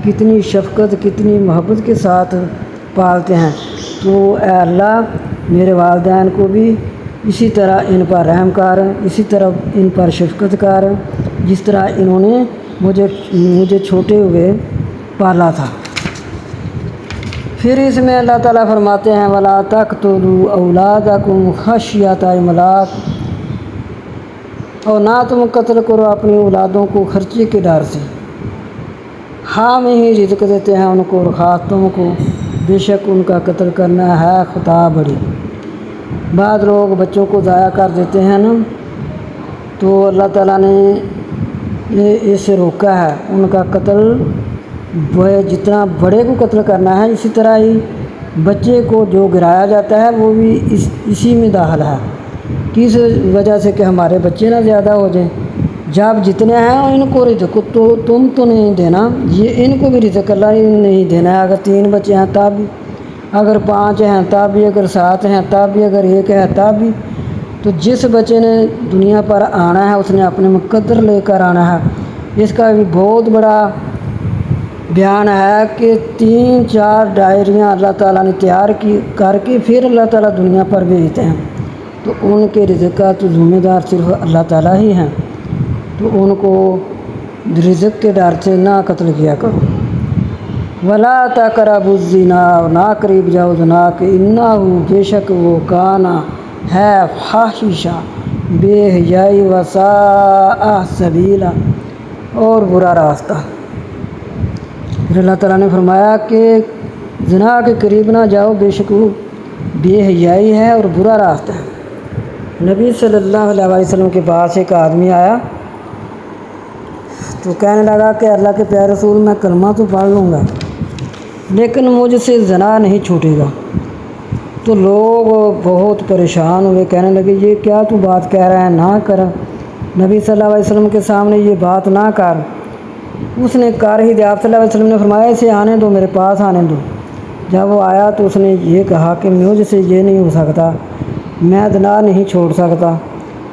کتنی شفقت، کتنی محبت کے ساتھ پالتے ہیں، تو اے اللہ میرے والدین کو بھی اسی طرح ان پر رحم کر، اسی طرح ان پر شفقت کر جس طرح انہوں نے مجھے چھوٹے ہوئے پالا تھا۔ پھر اس میں اللہ تعالیٰ فرماتے ہیں وَلَا تَقْتُلُوا أَوْلَادَكُمْ خَشْيَةَ إِمْلَاقٍ، اور نہ تم قتل کرو اپنی اولادوں کو خرچے کے ڈر سے، ہم ہی رزق دیتے ہیں ان کو اور خاص تم کو، بے شک ان کا قتل کرنا ہے خطا بڑی۔ بعض لوگ بچوں کو ضائع کر دیتے ہیں نا، تو اللہ تعالیٰ نے اسے روکا ہے، ان کا قتل جتنا بڑے کو قتل کرنا ہے اسی طرح ہی بچے کو جو گرایا جاتا ہے وہ بھی اسی میں داخل ہے، کس وجہ سے کہ ہمارے بچے نہ زیادہ ہو جائیں۔ جب جتنے ہیں ان کو رزق تو تم تو نہیں دینا، یہ ان کو بھی رزق اللہ ہی نہیں دینا ہے، اگر 3 بچے ہیں تب بھی، اگر 5 ہیں تب بھی، اگر 7 ہیں تب بھی، اگر 1 ہے تب بھی، تو جس بچے نے دنیا پر آنا ہے اس نے اپنے مقدر لے کر آنا ہے، اس کا بھی بہت بڑا بیان ہے کہ 3-4 ڈائریاں اللہ تعالیٰ نے تیار کر کے پھر اللہ تعالیٰ دنیا پر بھیجتے ہیں، تو ان کے رزق کا تو ذمہ دار صرف اللہ تعالیٰ ہی ہیں، تو ان کو رزق کے ڈر سے نہ قتل کیا کرو۔ ولا تقربوا الزنا، نہ قریب جاؤ زنا کہ انہ بے شک وہ کانا ہے فاحشہ بے حیائی وساء سبیلا اور برا راستہ۔ پھر اللہ تعالیٰ نے فرمایا کہ زنا کے قریب نہ جاؤ، بے شک وہ بے حیائی ہے اور برا راستہ ہے۔ نبی صلی اللہ علیہ وسلم کے پاس ایک آدمی آیا تو کہنے لگا کہ اللہ کے پیارے رسول، میں کلمہ تو پڑھ لوں گا لیکن مجھ سے زنا نہیں چھوٹے گا۔ تو لوگ بہت پریشان ہوئے، کہنے لگے یہ کیا تو بات کہہ رہا ہے، نہ کر، نبی صلی اللہ علیہ وسلم کے سامنے یہ بات نہ کر۔ اس نے کر ہی دیا۔ آپ صلی اللہ علیہ وسلم نے فرمایا اسے آنے دو، میرے پاس آنے دو۔ جب وہ آیا تو اس نے یہ کہا کہ مجھ سے یہ نہیں ہو سکتا، میں زنا نہیں چھوڑ سکتا۔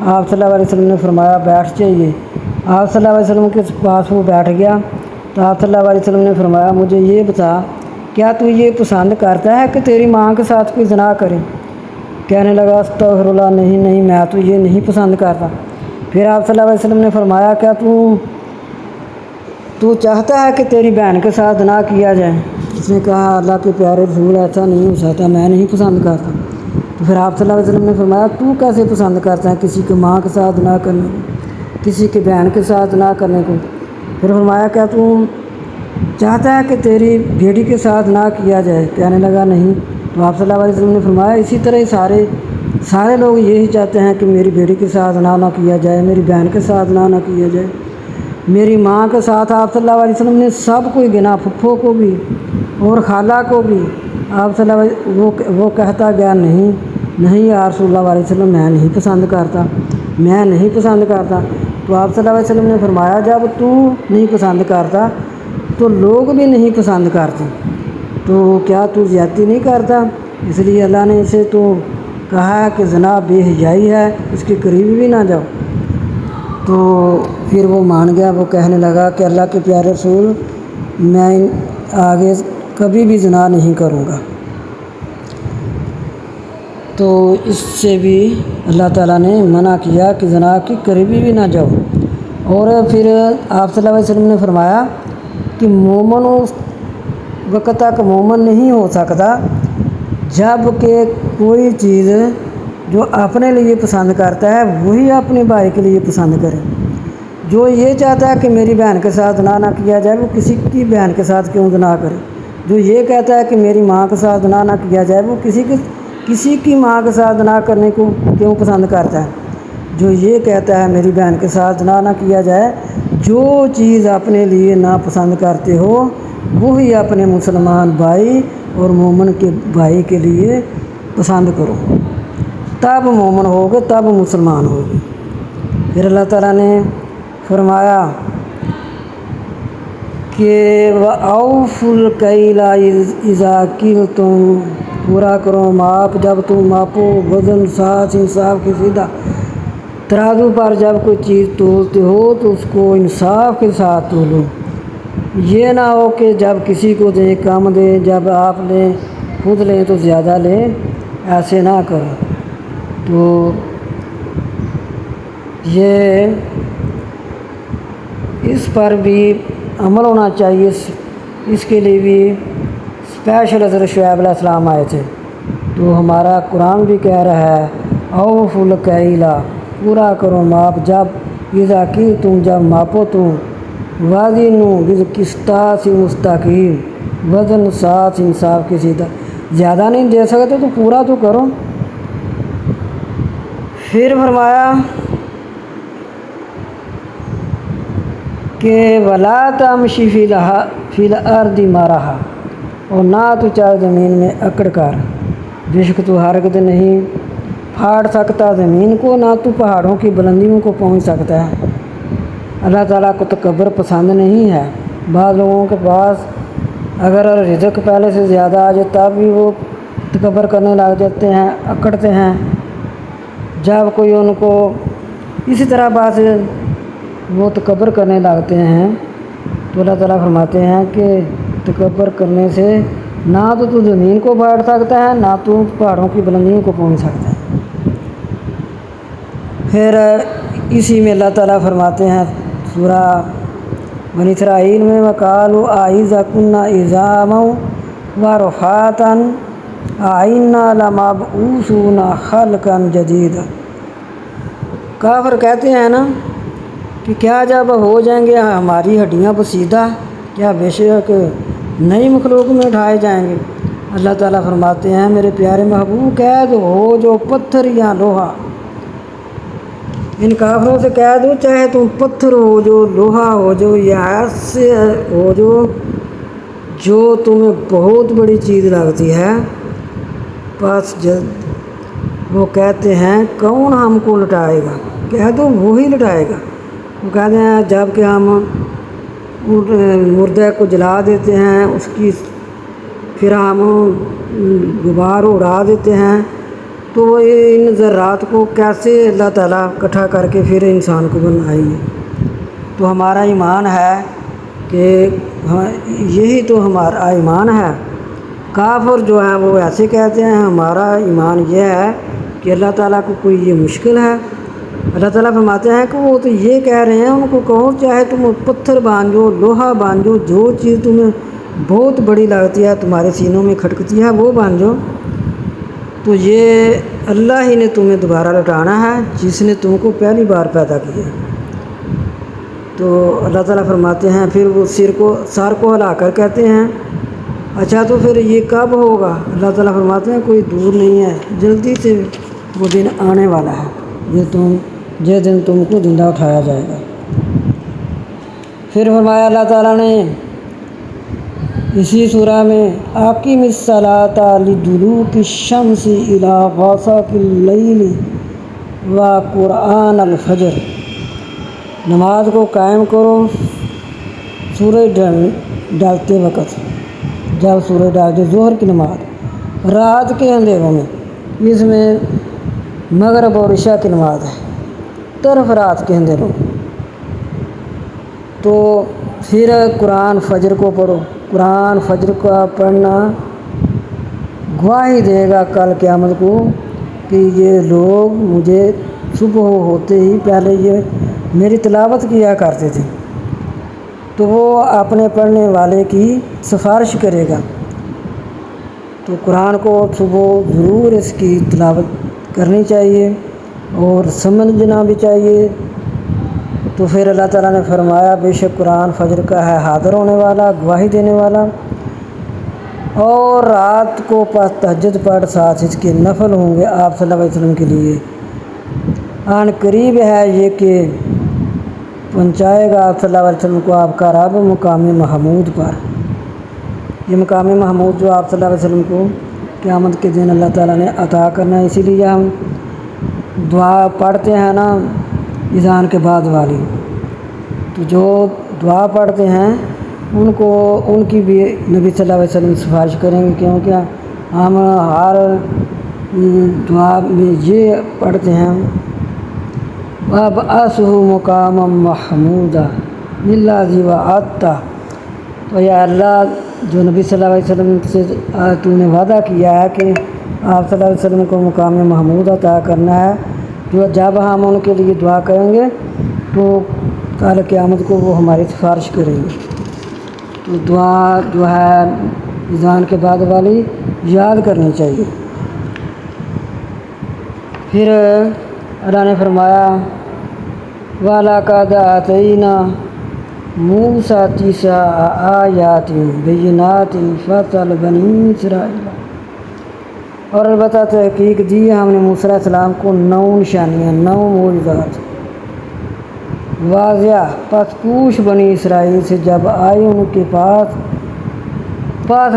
آپ صلی اللہ علیہ وسلم نے فرمایا بیٹھ جائیے۔ آپ صلی اللہ علیہ وسلم کے پاس وہ بیٹھ گیا تو آپ صلی اللہ علیہ وسلم نے فرمایا مجھے یہ بتا، کیا تو یہ پسند کرتا ہے کہ تیری ماں کے ساتھ کوئی زنا کرے؟ کہنے لگا استغفر اللہ، نہیں میں تو یہ نہیں پسند کرتا۔ پھر آپ صلی اللہ علیہ وسلم نے فرمایا کیا تو چاہتا ہے کہ تیری بہن کے ساتھ زنا کیا جائے؟ اس نے کہا اللہ کے پیارے رسول ایسا نہیں ہو سکتا، میں نہیں پسند کرتا۔ تو پھر آپ صلی اللہ علیہ وسلم نے فرمایا تو کیسے پسند کرتا ہے کسی کی ماں کے ساتھ زنا کرنے کو، کسی کی بہن کے ساتھ زنا کرنے کو؟ پھر فرمایا کیا تو چاہتا ہے کہ تیری بیٹی کے ساتھ نہ کیا جائے؟ کہنے لگا نہیں۔ تو آپ صلی اللہ علیہ وسلم نے فرمایا اسی طرح ہی سارے لوگ یہی چاہتے ہیں کہ میری بیٹی کے ساتھ نہ کیا جائے، میری بہن کے ساتھ نہ کیا جائے، میری ماں کے ساتھ۔ آپ صلی اللہ علیہ وسلم نے سب کو گنا، پھپھو کو بھی اور خالہ کو بھی۔ آپ صلی اللہ علیہ وسلم وہ کہتا گیا نہیں یا رسول اللہ علیہ وسلم، میں نہیں پسند کرتا۔ تو آپ صلی اللہ علیہ وسلم نے فرمایا جب تو نہیں پسند کرتا تو لوگ بھی نہیں پسند کرتے، تو کیا تو زیادتی نہیں کرتا؟ اس لیے اللہ نے اسے تو کہا ہے کہ زنا بے حیائی ہے، اس کے قریب بھی نہ جاؤ۔ تو پھر وہ مان گیا، وہ کہنے لگا کہ اللہ کے پیارے رسول میں آگے کبھی بھی زنا نہیں کروں گا۔ تو اس سے بھی اللہ تعالیٰ نے منع کیا کہ زنا کے قریبی بھی نہ جاؤ۔ اور پھر آپ صلی اللہ علیہ وسلم نے فرمایا کہ مومن اس وقت تک مومن نہیں ہو سکتا جب کہ کوئی چیز جو اپنے لیے پسند کرتا ہے وہی اپنے بھائی کے لیے پسند کرے۔ جو یہ چاہتا ہے کہ میری بہن کے ساتھ نہ کیا جائے، وہ کسی کی بہن کے ساتھ کیوں نہ کرے؟ جو یہ کہتا ہے کہ میری ماں کے ساتھ نہ کیا جائے، وہ کسی کی ماں کے ساتھ نہ کرنے کو کیوں پسند کرتا ہے؟ جو یہ کہتا ہے میری بہن کے ساتھ نہ کیا جائے، جو چیز اپنے لیے ناپسند کرتے ہو وہی اپنے مسلمان بھائی اور مومن کے بھائی کے لیے پسند کرو، تب مومن ہوگے، تب مسلمان ہوگے۔ پھر اللہ تعالیٰ نے فرمایا کہ وَأَوْفُوا الْكَيْلَ إِذَا كِلْتُمْ، پورا کرو ماپ جب تم ماپو، وزن ساتھ انصاف کے سیدھا۔ ترازو پر جب کوئی چیز تولتے ہو تو اس کو انصاف کے ساتھ تولو، یہ نہ ہو کہ جب کسی کو دیں کم دیں، جب آپ لیں خود لیں تو زیادہ لیں، ایسے نہ کرو۔ تو یہ اس پر بھی عمل ہونا چاہیے، اس کے لیے بھی اسپیشل حضرت شعیب علیہ السلام آئے تھے۔ تو ہمارا قرآن بھی کہہ رہا ہے اوفوا الکیل، پورا کرو ماپ جب اذا کلتم، جب ماپو تم، وزنوا بالقسطاس المستقیم، وزن ساتھ انصاف کے سیدھا۔ زیادہ نہیں دے سکتے تو پورا تو کرو۔ پھر فرمایا کہ ولا تمشی فی الارض مرحا، اور نہ تو چل زمین میں اکڑ کر، بے شک تو ہرگز نہیں پھاڑ سکتا زمین کو، نہ تو پہاڑوں کی بلندیوں کو پہنچ سکتا ہے۔ اللہ تعالیٰ کو تکبر پسند نہیں ہے۔ بعض لوگوں کے پاس اگر رزق پہلے سے زیادہ آ جائے تب بھی وہ تکبر کرنے لگ جاتے ہیں، اکڑتے ہیں۔ جب کوئی ان کو اسی طرح بات وہ تکبر کرنے لگتے ہیں تو اللہ تعالیٰ فرماتے ہیں کہ تکبر کرنے سے نہ تو زمین کو بانٹ سکتا ہے، نہ تو پہاڑوں کی بلندیوں کو پہنچ سکتا ہے۔ پھر اسی میں اللہ تعالیٰ فرماتے ہیں سورہ بنی اسرائیل میں وَقَالُوا أَإِذَا كُنَّا عِظَامًا وَرُفَاتًا أَإِنَّا لَمَبْعُوثُونَ خَلْقًا جَدِيدًا۔ کافر کہتے ہیں نا کہ کیا جب ہو جائیں گے ہماری ہڈیاں بسیدہ، کیا بے شک نئی مخلوق میں اٹھائے جائیں گے؟ اللہ تعالیٰ فرماتے ہیں میرے پیارے محبوب کہہ دو ہو جو پتھر یا لوہا، ان کافروں سے کہہ دو چاہے تم پتھر ہو جو لوہا ہو جو یا ایسے ہو جو تمہیں بہت بڑی چیز لگتی ہے، بس وہ کہتے ہیں کون ہم کو لٹائے گا؟ کہہ دو وہی لٹائے گا۔ وہ کہتے ہیں جب کہ ہم مردے کو جلا دیتے ہیں اس کی پھر ہم غبار اڑا دیتے ہیں تو وہ ان ذرات کو کیسے اللہ تعالیٰ اکٹھا کر کے پھر انسان کو بنائیں گے؟ تو ہمارا ایمان ہے کہ یہی تو ہمارا ایمان ہے۔ کافر جو ہے وہ ایسے کہتے ہیں، ہمارا ایمان یہ ہے کہ اللہ تعالیٰ کو کوئی یہ مشکل ہے؟ اللہ تعالیٰ فرماتے ہیں کہ وہ تو یہ کہہ رہے ہیں ان کو کہو چاہے تم پتھر باندھو لوہا باندھو، جو چیز تمہیں بہت بڑی لگتی ہے تمہارے سینوں میں کھٹکتی ہے وہ باندھو، تو یہ اللہ ہی نے تمہیں دوبارہ لٹانا ہے جس نے تم کو پہلی بار پیدا کیا۔ تو اللہ تعالیٰ فرماتے ہیں پھر وہ سر کو ہلا کر کہتے ہیں اچھا تو پھر یہ کب ہوگا؟ اللہ تعالیٰ فرماتے ہیں کوئی دور نہیں ہے، جلدی سے وہ دن آنے والا ہے جس دن تم کو زندہ اٹھایا جائے گا۔ پھر فرمایا اللہ تعالیٰ نے اسی سورہ میں اقیم الصلاۃ لدلوک الشمس الی غسق اللیل وقرآن الفجر، نماز کو قائم کرو سورج ڈالتے وقت، جب سورج ڈالتے ظہر کی نماز رات کے اندھیروں میں، اس میں مغرب اور عشاء کی نماز ہے طرف رات کے اندھیروں میں، تو پھر قرآن فجر کو پڑھو۔ قرآن فجر کا پڑھنا گواہی دے گا کل قیامت کو کہ یہ لوگ مجھے صبح ہوتے ہی پہلے یہ میری تلاوت کیا کرتے تھے، تو وہ اپنے پڑھنے والے کی سفارش کرے گا۔ تو قرآن کو صبح ضرور اس کی تلاوت کرنی چاہیے اور سمجھنا بھی چاہیے۔ تو پھر اللہ تعالیٰ نے فرمایا بے شک قرآن فجر کا ہے حاضر ہونے والا، گواہی دینے والا، اور رات کو پس تہجد پڑھ ساتھ اس کے نفل ہوں گے آپ صلی اللہ علیہ وسلم کے لیے، آن قریب ہے یہ کہ پہنچائے گا آپ صلی اللہ علیہ وسلم کو آپ کا رب مقام محمود پر۔ یہ مقام محمود جو آپ صلی اللہ علیہ وسلم کو قیامت کے دن اللہ تعالیٰ نے عطا کرنا ہے، اسی لیے ہم دعا پڑھتے ہیں نا اذان کے بعد والی، تو جو دعا پڑھتے ہیں ان کی بھی نبی صلی اللہ علیہ وسلم سفارش کریں گے، کیونکہ ہم ہر دعا میں یہ پڑھتے ہیں وَابْعَثْهُ مَقَامًا مَحْمُودًا لِلَّذِي وَعَدتَّهُ۔ تو یا اللہ جو نبی صلی اللہ علیہ وسلم سے تو نے وعدہ کیا ہے کہ آپ صلی اللہ علیہ وسلم کو مقام محمود عطا کرنا ہے، جو جب ہم ان کے لیے دعا کریں گے تو کل قیامت کو وہ ہماری سفارش کریں گے۔ تو دعا جو ہے اذان کے بعد والی یاد کرنی چاہیے۔ پھر اللہ نے فرمایا وَلَقَدْ آتَيْنَا مُوسَىٰ 9 آیَاتٍ بَيِّنَاتٍ فَاسْأَلْ بَنِی إِسرَائِیلَ، اور البتہ تحقیق دی ہم نے موسیٰ علیہ السلام کو 9 نشانیاں، 9 معجزات واضح، پس پوچھ بنی اسرائیل سے جب آئے ان کے پاس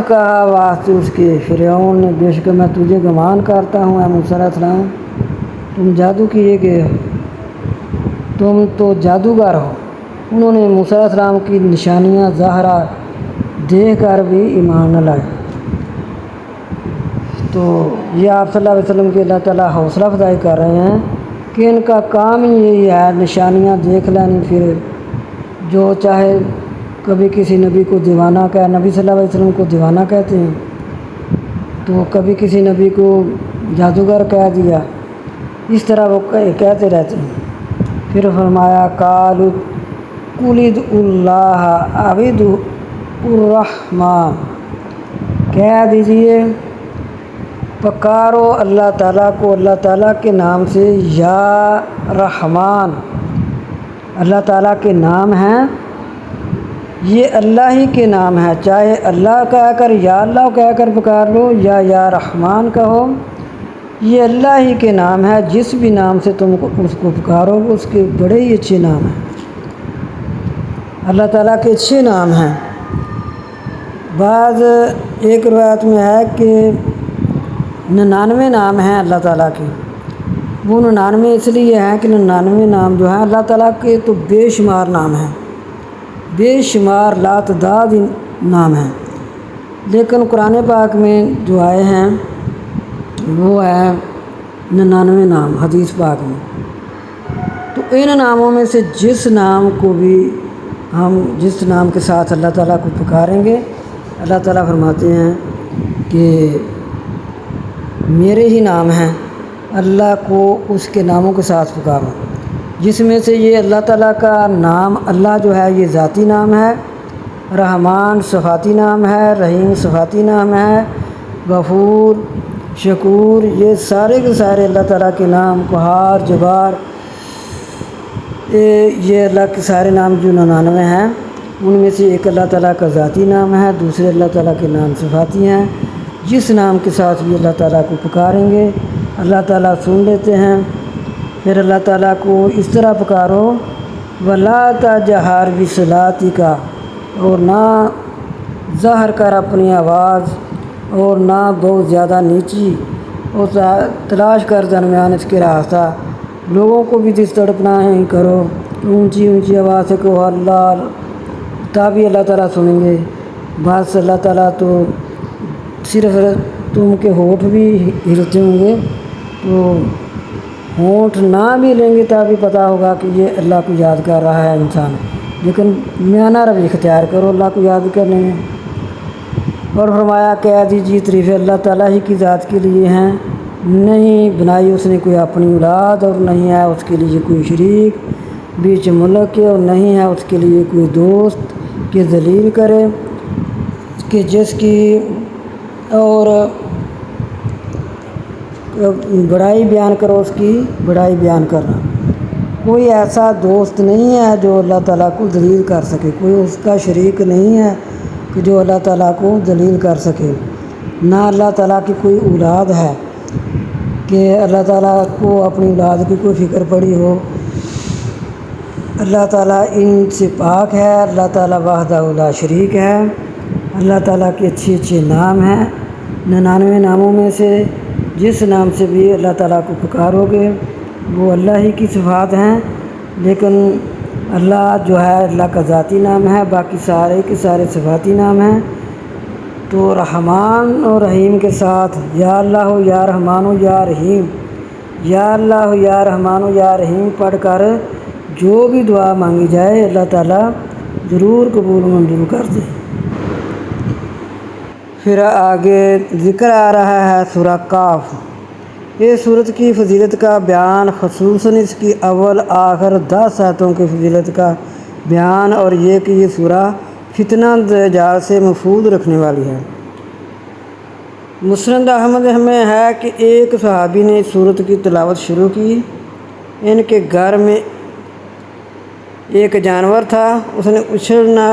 کہا واسطے اس کے فرعون نے بے شک میں تجھے گمان کرتا ہوں اے موسیٰ علیہ السلام تم جادو کیے گئے ہو، تم تو جادوگر ہو۔ انہوں نے موسیٰ علیہ السلام کی نشانیاں ظاہرہ دیکھ کر بھی ایمان نہ لائے۔ تو یہ آپ صلی اللہ علیہ وسلم کی اللہ تعالیٰ حوصلہ افزائی کر رہے ہیں کہ ان کا کام ہی یہی ہے، نشانیاں دیکھ لینی، پھر جو چاہے کبھی کسی نبی کو دیوانہ نبی صلی اللہ علیہ وسلم کو دیوانہ کہتے ہیں، تو کبھی کسی نبی کو جادوگر کہہ دیا، اس طرح وہ کہتے رہتے ہیں۔ پھر فرمایا قالوا قل ادعوا اللہ او ادعوا الرحمن، کہہ دیجئے پکارو اللہ تعالیٰ کو اللہ تعالیٰ کے نام سے یا رحمان، اللہ تعالیٰ کے نام ہیں، یہ اللہ ہی کے نام ہے، چاہے اللہ کہہ کر یا اللہ کہہ کر پکار لو یا رحمان کہو، یہ اللہ ہی کے نام ہے، جس بھی نام سے تم اس کو پکارو اس کے بڑے ہی اچھے نام ہیں، اللہ تعالیٰ کے اچھے نام ہیں۔ بعض ایک روایت میں ہے کہ 99 نام ہیں اللہ تعالیٰ کے، وہ 99 اس لیے ہیں کہ 99 نام جو ہیں اللہ تعالیٰ کے تو بے شمار نام ہیں، بے شمار لاتعداد نام ہیں، لیکن قرآن پاک میں جو آئے ہیں وہ ہے 99 نام حدیث پاک میں۔ تو ان ناموں میں سے جس نام کو بھی ہم جس نام کے ساتھ اللہ تعالیٰ کو پکاریں گے، اللہ تعالیٰ فرماتے ہیں کہ میرے ہی نام ہیں، اللہ کو اس کے ناموں کے ساتھ پکارو، جس میں سے یہ اللہ تعالیٰ کا نام اللہ جو ہے یہ ذاتی نام ہے، رحمان صفاتی نام ہے، رحیم صفاتی نام ہے، غفور شکور، یہ سارے کے سارے اللہ تعالیٰ کے نام، قہار جبار، یہ اللہ کے سارے نام جو 99 ہیں، ان میں سے ایک اللہ تعالیٰ کا ذاتی نام ہے، دوسرے اللہ تعالیٰ کے نام صفاتی ہیں، جس نام کے ساتھ بھی اللہ تعالیٰ کو پکاریں گے اللہ تعالیٰ سن لیتے ہیں۔ پھر اللہ تعالیٰ کو اس طرح پکارو وَلَا تَجْهَرْ بِصَلَاتِكَ، اور نہ ظاہر کر اپنی آواز، اور نہ بہت زیادہ نیچی، اور تلاش کر درمیان اس کے راستہ، لوگوں کو بھی دس تڑپنا ہی کرو، اونچی اونچی آواز سے کہو اللہ، تبھی اللہ تعالیٰ سنیں گے۔ بس اللہ تعالیٰ تو صرف تم کے ہونٹ بھی ہلتے ہوں گے، تو ہونٹ نہ بھی لیں گے تبھی پتہ ہوگا کہ یہ اللہ کو یاد کر رہا ہے انسان، لیکن میانہ روی اختیار کرو اللہ کو یاد کرنے میں۔ اور فرمایا کہہ دیجیے تعریفیں اللہ تعالیٰ ہی کی ذات کے لیے ہیں، نہیں بنائی اس نے کوئی اپنی اولاد، اور نہیں ہے اس کے لیے کوئی شریک بیچ ملک کے، اور نہیں ہے اس کے لیے کوئی دوست کہ ذلیل کرے کہ جس کی اور بڑائی بیان کرو اس کی بڑائی بیان کرنا، کوئی ایسا دوست نہیں ہے جو اللہ تعالیٰ کو ذلیل کر سکے، کوئی اس کا شریک نہیں ہے کہ جو اللہ تعالیٰ کو ذلیل کر سکے، نہ اللہ تعالیٰ کی کوئی اولاد ہے کہ اللہ تعالیٰ کو اپنی اولاد کی کوئی فکر پڑی ہو، اللہ تعالیٰ ان سے پاک ہے، اللہ تعالیٰ وحدہ لا شریک ہے، اللہ تعالیٰ کے اچھے اچھے نام ہیں، 99 ناموں میں سے جس نام سے بھی اللہ تعالیٰ کو پکارو گے وہ اللہ ہی کی صفات ہیں، لیکن اللہ جو ہے اللہ کا ذاتی نام ہے، باقی سارے کے سارے صفاتی نام ہیں۔ تو رحمان اور رحیم کے ساتھ یا اللہ ہو یا رحمان ہو یا رحیم، یا اللہ ہو یا رحمان ہو یا رحیم پڑھ کر جو بھی دعا مانگی جائے اللہ تعالیٰ ضرور قبول منظور کر دے۔ پھر آگے ذکر آ رہا ہے سورہ کاف، یہ سورت کی فضیلت کا بیان، خصوصاً اس کی اول آخر 10 آیتوں کی فضیلت کا بیان، اور یہ کہ یہ سورہ فتنہ دجال سے محفوظ رکھنے والی ہے۔ مسند احمد میں ہے کہ ایک صحابی نے اس سورت کی تلاوت شروع کی، ان کے گھر میں ایک جانور تھا، اس نے اچھلنا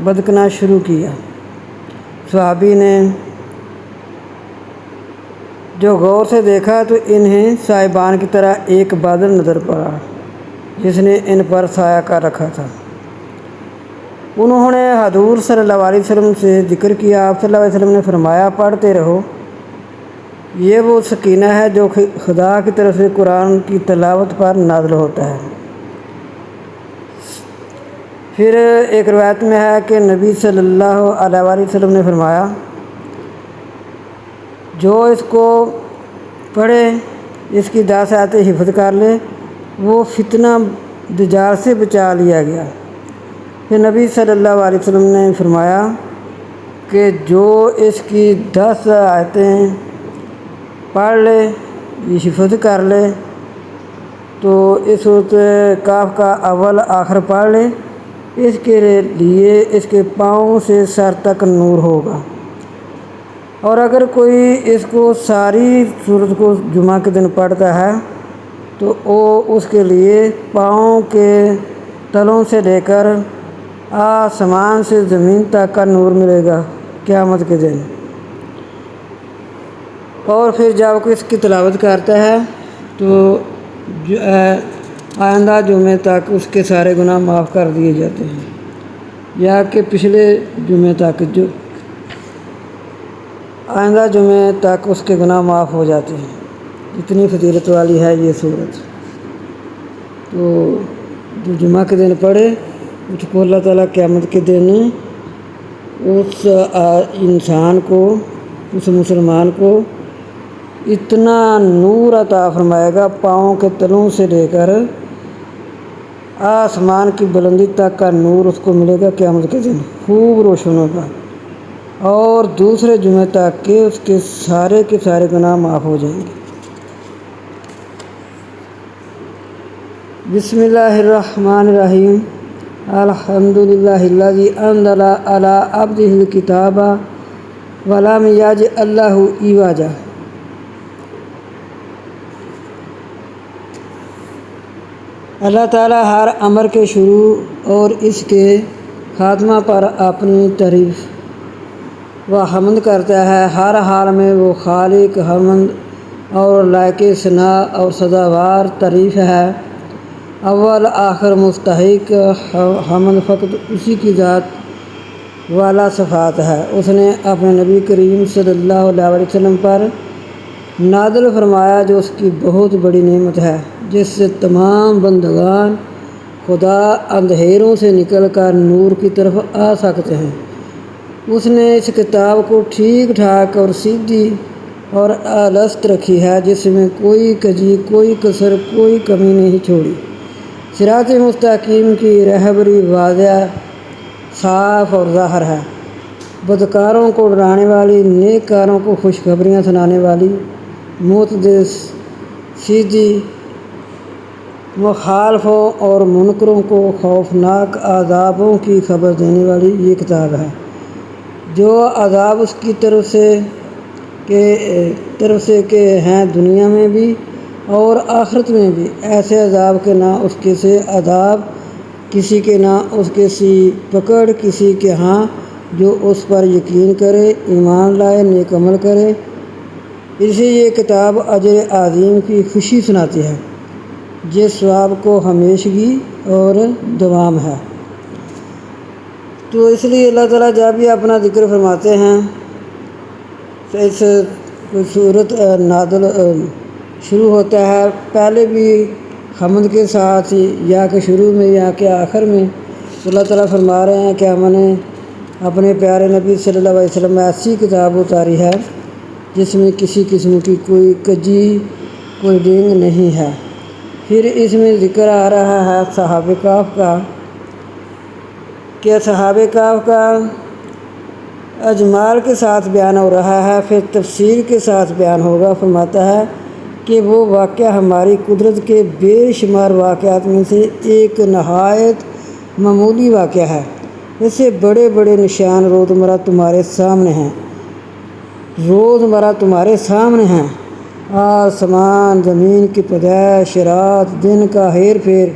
بدکنا شروع کیا، صحابی نے جو غور سے دیکھا تو انہیں صاحبان کی طرح ایک بادل نظر پڑا جس نے ان پر سایہ کر رکھا تھا۔ انہوں نے حضور صلی اللہ علیہ وسلم سے ذکر کیا، آپ صلی اللہ علیہ وسلم نے فرمایا پڑھتے رہو، یہ وہ سکینہ ہے جو خدا کی طرف سے قرآن کی تلاوت پر نازل ہوتا ہے۔ پھر ایک روایت میں ہے کہ نبی صلی اللہ علیہ وسلم نے فرمایا جو اس کو پڑھے، اس کی 10 آیتیں حفظ کر لے، وہ فتنہ دجال سے بچا لیا گیا۔ پھر نبی صلی اللہ علیہ وسلم نے فرمایا کہ جو اس کی 10 آیتیں پڑھ لے، یہ حفظ کر لے، تو اس صورت کاف کا اول آخر پڑھ لے، اس کے لیے اس کے پاؤں سے سر تک نور ہوگا۔ اور اگر کوئی اس کو ساری صورت کو جمعہ کے دن پڑھتا ہے تو اس کے لیے پاؤں کے تلوں سے لے کر آسمان سے زمین تک کا نور ملے گا قیامت کے دن۔ اور پھر جب کوئی اس کی تلاوت کرتا ہے تو آئندہ جمعے تک اس کے سارے گناہ معاف کر دیے جاتے ہیں، یا کہ پچھلے جمعے تک جو آئندہ جمعے تک اس کے گناہ معاف ہو جاتے ہیں۔ اتنی فضیلت والی ہے یہ صورت۔ تو جو جمعہ کے دن پڑھے اس کو اللہ تعالیٰ قیامت کے دن اس انسان کو، اس مسلمان کو اتنا نور عطا فرمائے گا، پاؤں کے تلوں سے لے کر آسمان کی بلندی تک کا نور اس کو ملے گا قیامت کے دن، خوب روشن ہوگا، اور دوسرے جمعے تک کہ اس کے سارے گناہ معاف ہو جائیں گے۔ بسم اللہ الرحمن الرحیم۔ الحمدللہ الذی انزل علی عبدہ الکتاب ولم یجعل لہ عوجا۔ اللہ تعالیٰ ہر امر کے شروع اور اس کے خاتمہ پر اپنی تعریف و حمد کرتا ہے۔ ہر حال میں وہ خالق، حمد اور لائق ثناء اور سزاوار تعریف ہے۔ اول آخر مستحق حمد فقط اسی کی ذات والا صفات ہے۔ اس نے اپنے نبی کریم صلی اللہ علیہ وسلم پر نازل فرمایا جو اس کی بہت بڑی نعمت ہے، جس سے تمام بندگان خدا اندھیروں سے نکل کر نور کی طرف آ سکتے ہیں۔ اس نے اس کتاب کو ٹھیک ٹھاک اور سیدھی اور الست رکھی ہے، جس میں کوئی کجی، کوئی کسر، کوئی کمی نہیں چھوڑی۔ صراط مستقیم کی رہبری واضح، صاف اور ظاہر ہے، بدکاروں کو ڈرانے والی، نیک کاروں کو خوشخبریاں سنانے والی، معتدل، سیدھی، مخالفوں اور منکروں کو خوفناک عذابوں کی خبر دینے والی یہ کتاب ہے۔ جو عذاب اس کی طرف سے کہ ہیں دنیا میں بھی اور آخرت میں بھی، ایسے عذاب کے نہ اس کے سے عذاب کسی کے نہ اس کے سی پکڑ کسی کے ہاں جو اس پر یقین کرے، ایمان لائے، نیک عمل کرے۔ اسے یہ کتاب اجر عظیم کی خوشی سناتی ہے، جس ثواب کو ہمیشگی اور دوام ہے۔ تو اس لیے اللہ تعالیٰ جب بھی اپنا ذکر فرماتے ہیں تو اس صورت نازل شروع ہوتا ہے، پہلے بھی حمد کے ساتھ یا کہ شروع میں یا کہ آخر میں، تو اللہ تعالیٰ فرما رہے ہیں کہ ہم نے اپنے پیارے نبی صلی اللہ علیہ وسلم میں ایسی کتاب اتاری ہے جس میں کسی قسم کی کوئی کجی، کوئی ڈینگ نہیں ہے۔ پھر اس میں ذکر آ رہا ہے اصحاب کہف کا، کہ اصحاب کہف کا اجمال کے ساتھ بیان ہو رہا ہے، پھر تفصیل کے ساتھ بیان ہوگا۔ فرماتا ہے کہ وہ واقعہ ہماری قدرت کے بے شمار واقعات میں سے ایک نہایت معمولی واقعہ ہے۔ اس سے بڑے بڑے نشان روزمرہ تمہارے سامنے ہیں، آسمان زمین کی پیدائش، رات دن کا ہیر پھیر،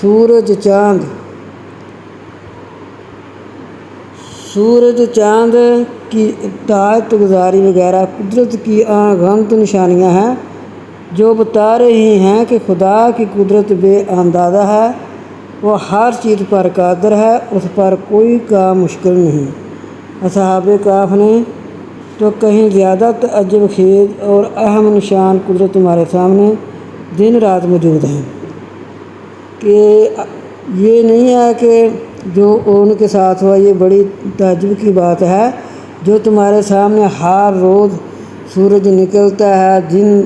سورج چاند کی اطاعت گزاری وغیرہ قدرت کی انگنت نشانیاں ہیں جو بتا رہی ہیں کہ خدا کی قدرت بے اندازہ ہے، وہ ہر چیز پر قادر ہے، اس پر کوئی کام مشکل نہیں۔ اصحاب کہف نے تو کہیں زیادہ تعجب خیز اور اہم نشان قدرت تمہارے سامنے دن رات موجود ہیں، کہ یہ نہیں ہے کہ جو ان کے ساتھ ہوا یہ بڑی تعجب کی بات ہے، جو تمہارے سامنے ہر روز سورج نکلتا ہے، دن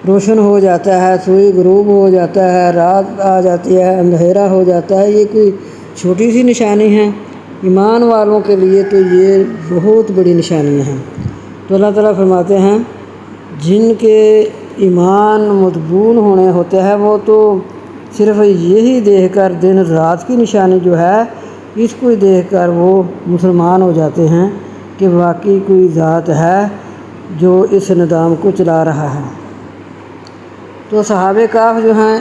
روشن ہو جاتا ہے، سورج غروب ہو جاتا ہے، رات آ جاتی ہے، اندھیرا ہو جاتا ہے، یہ کوئی چھوٹی سی نشانی ہیں، ایمان والوں کے لیے تو یہ بہت بڑی نشانیاں ہیں۔ تو اللہ تعالیٰ فرماتے ہیں جن کے ایمان مضبوط ہونے ہوتے ہیں وہ تو صرف یہی دیکھ کر دن رات کی نشانی جو ہے اس کو دیکھ کر وہ مسلمان ہو جاتے ہیں کہ واقعی کوئی ذات ہے جو اس نظام کو چلا رہا ہے۔ تو صحابہ کہف جو ہیں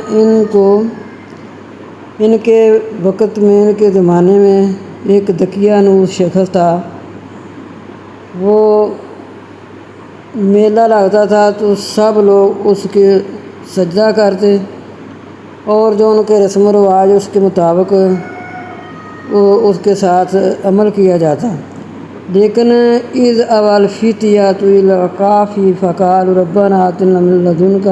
ان کے وقت میں، ان کے زمانے میں ایک دقیانوس شخص تھا۔ وہ میلہ لگتا تھا تو سب لوگ اس کے سجدہ کرتے اور جو ان کے رسم و رواج اس کے مطابق اس کے ساتھ عمل کیا جاتا، لیکن اذ اول فتیۃ الکهف فقالوا ربنا آتنا من لدنک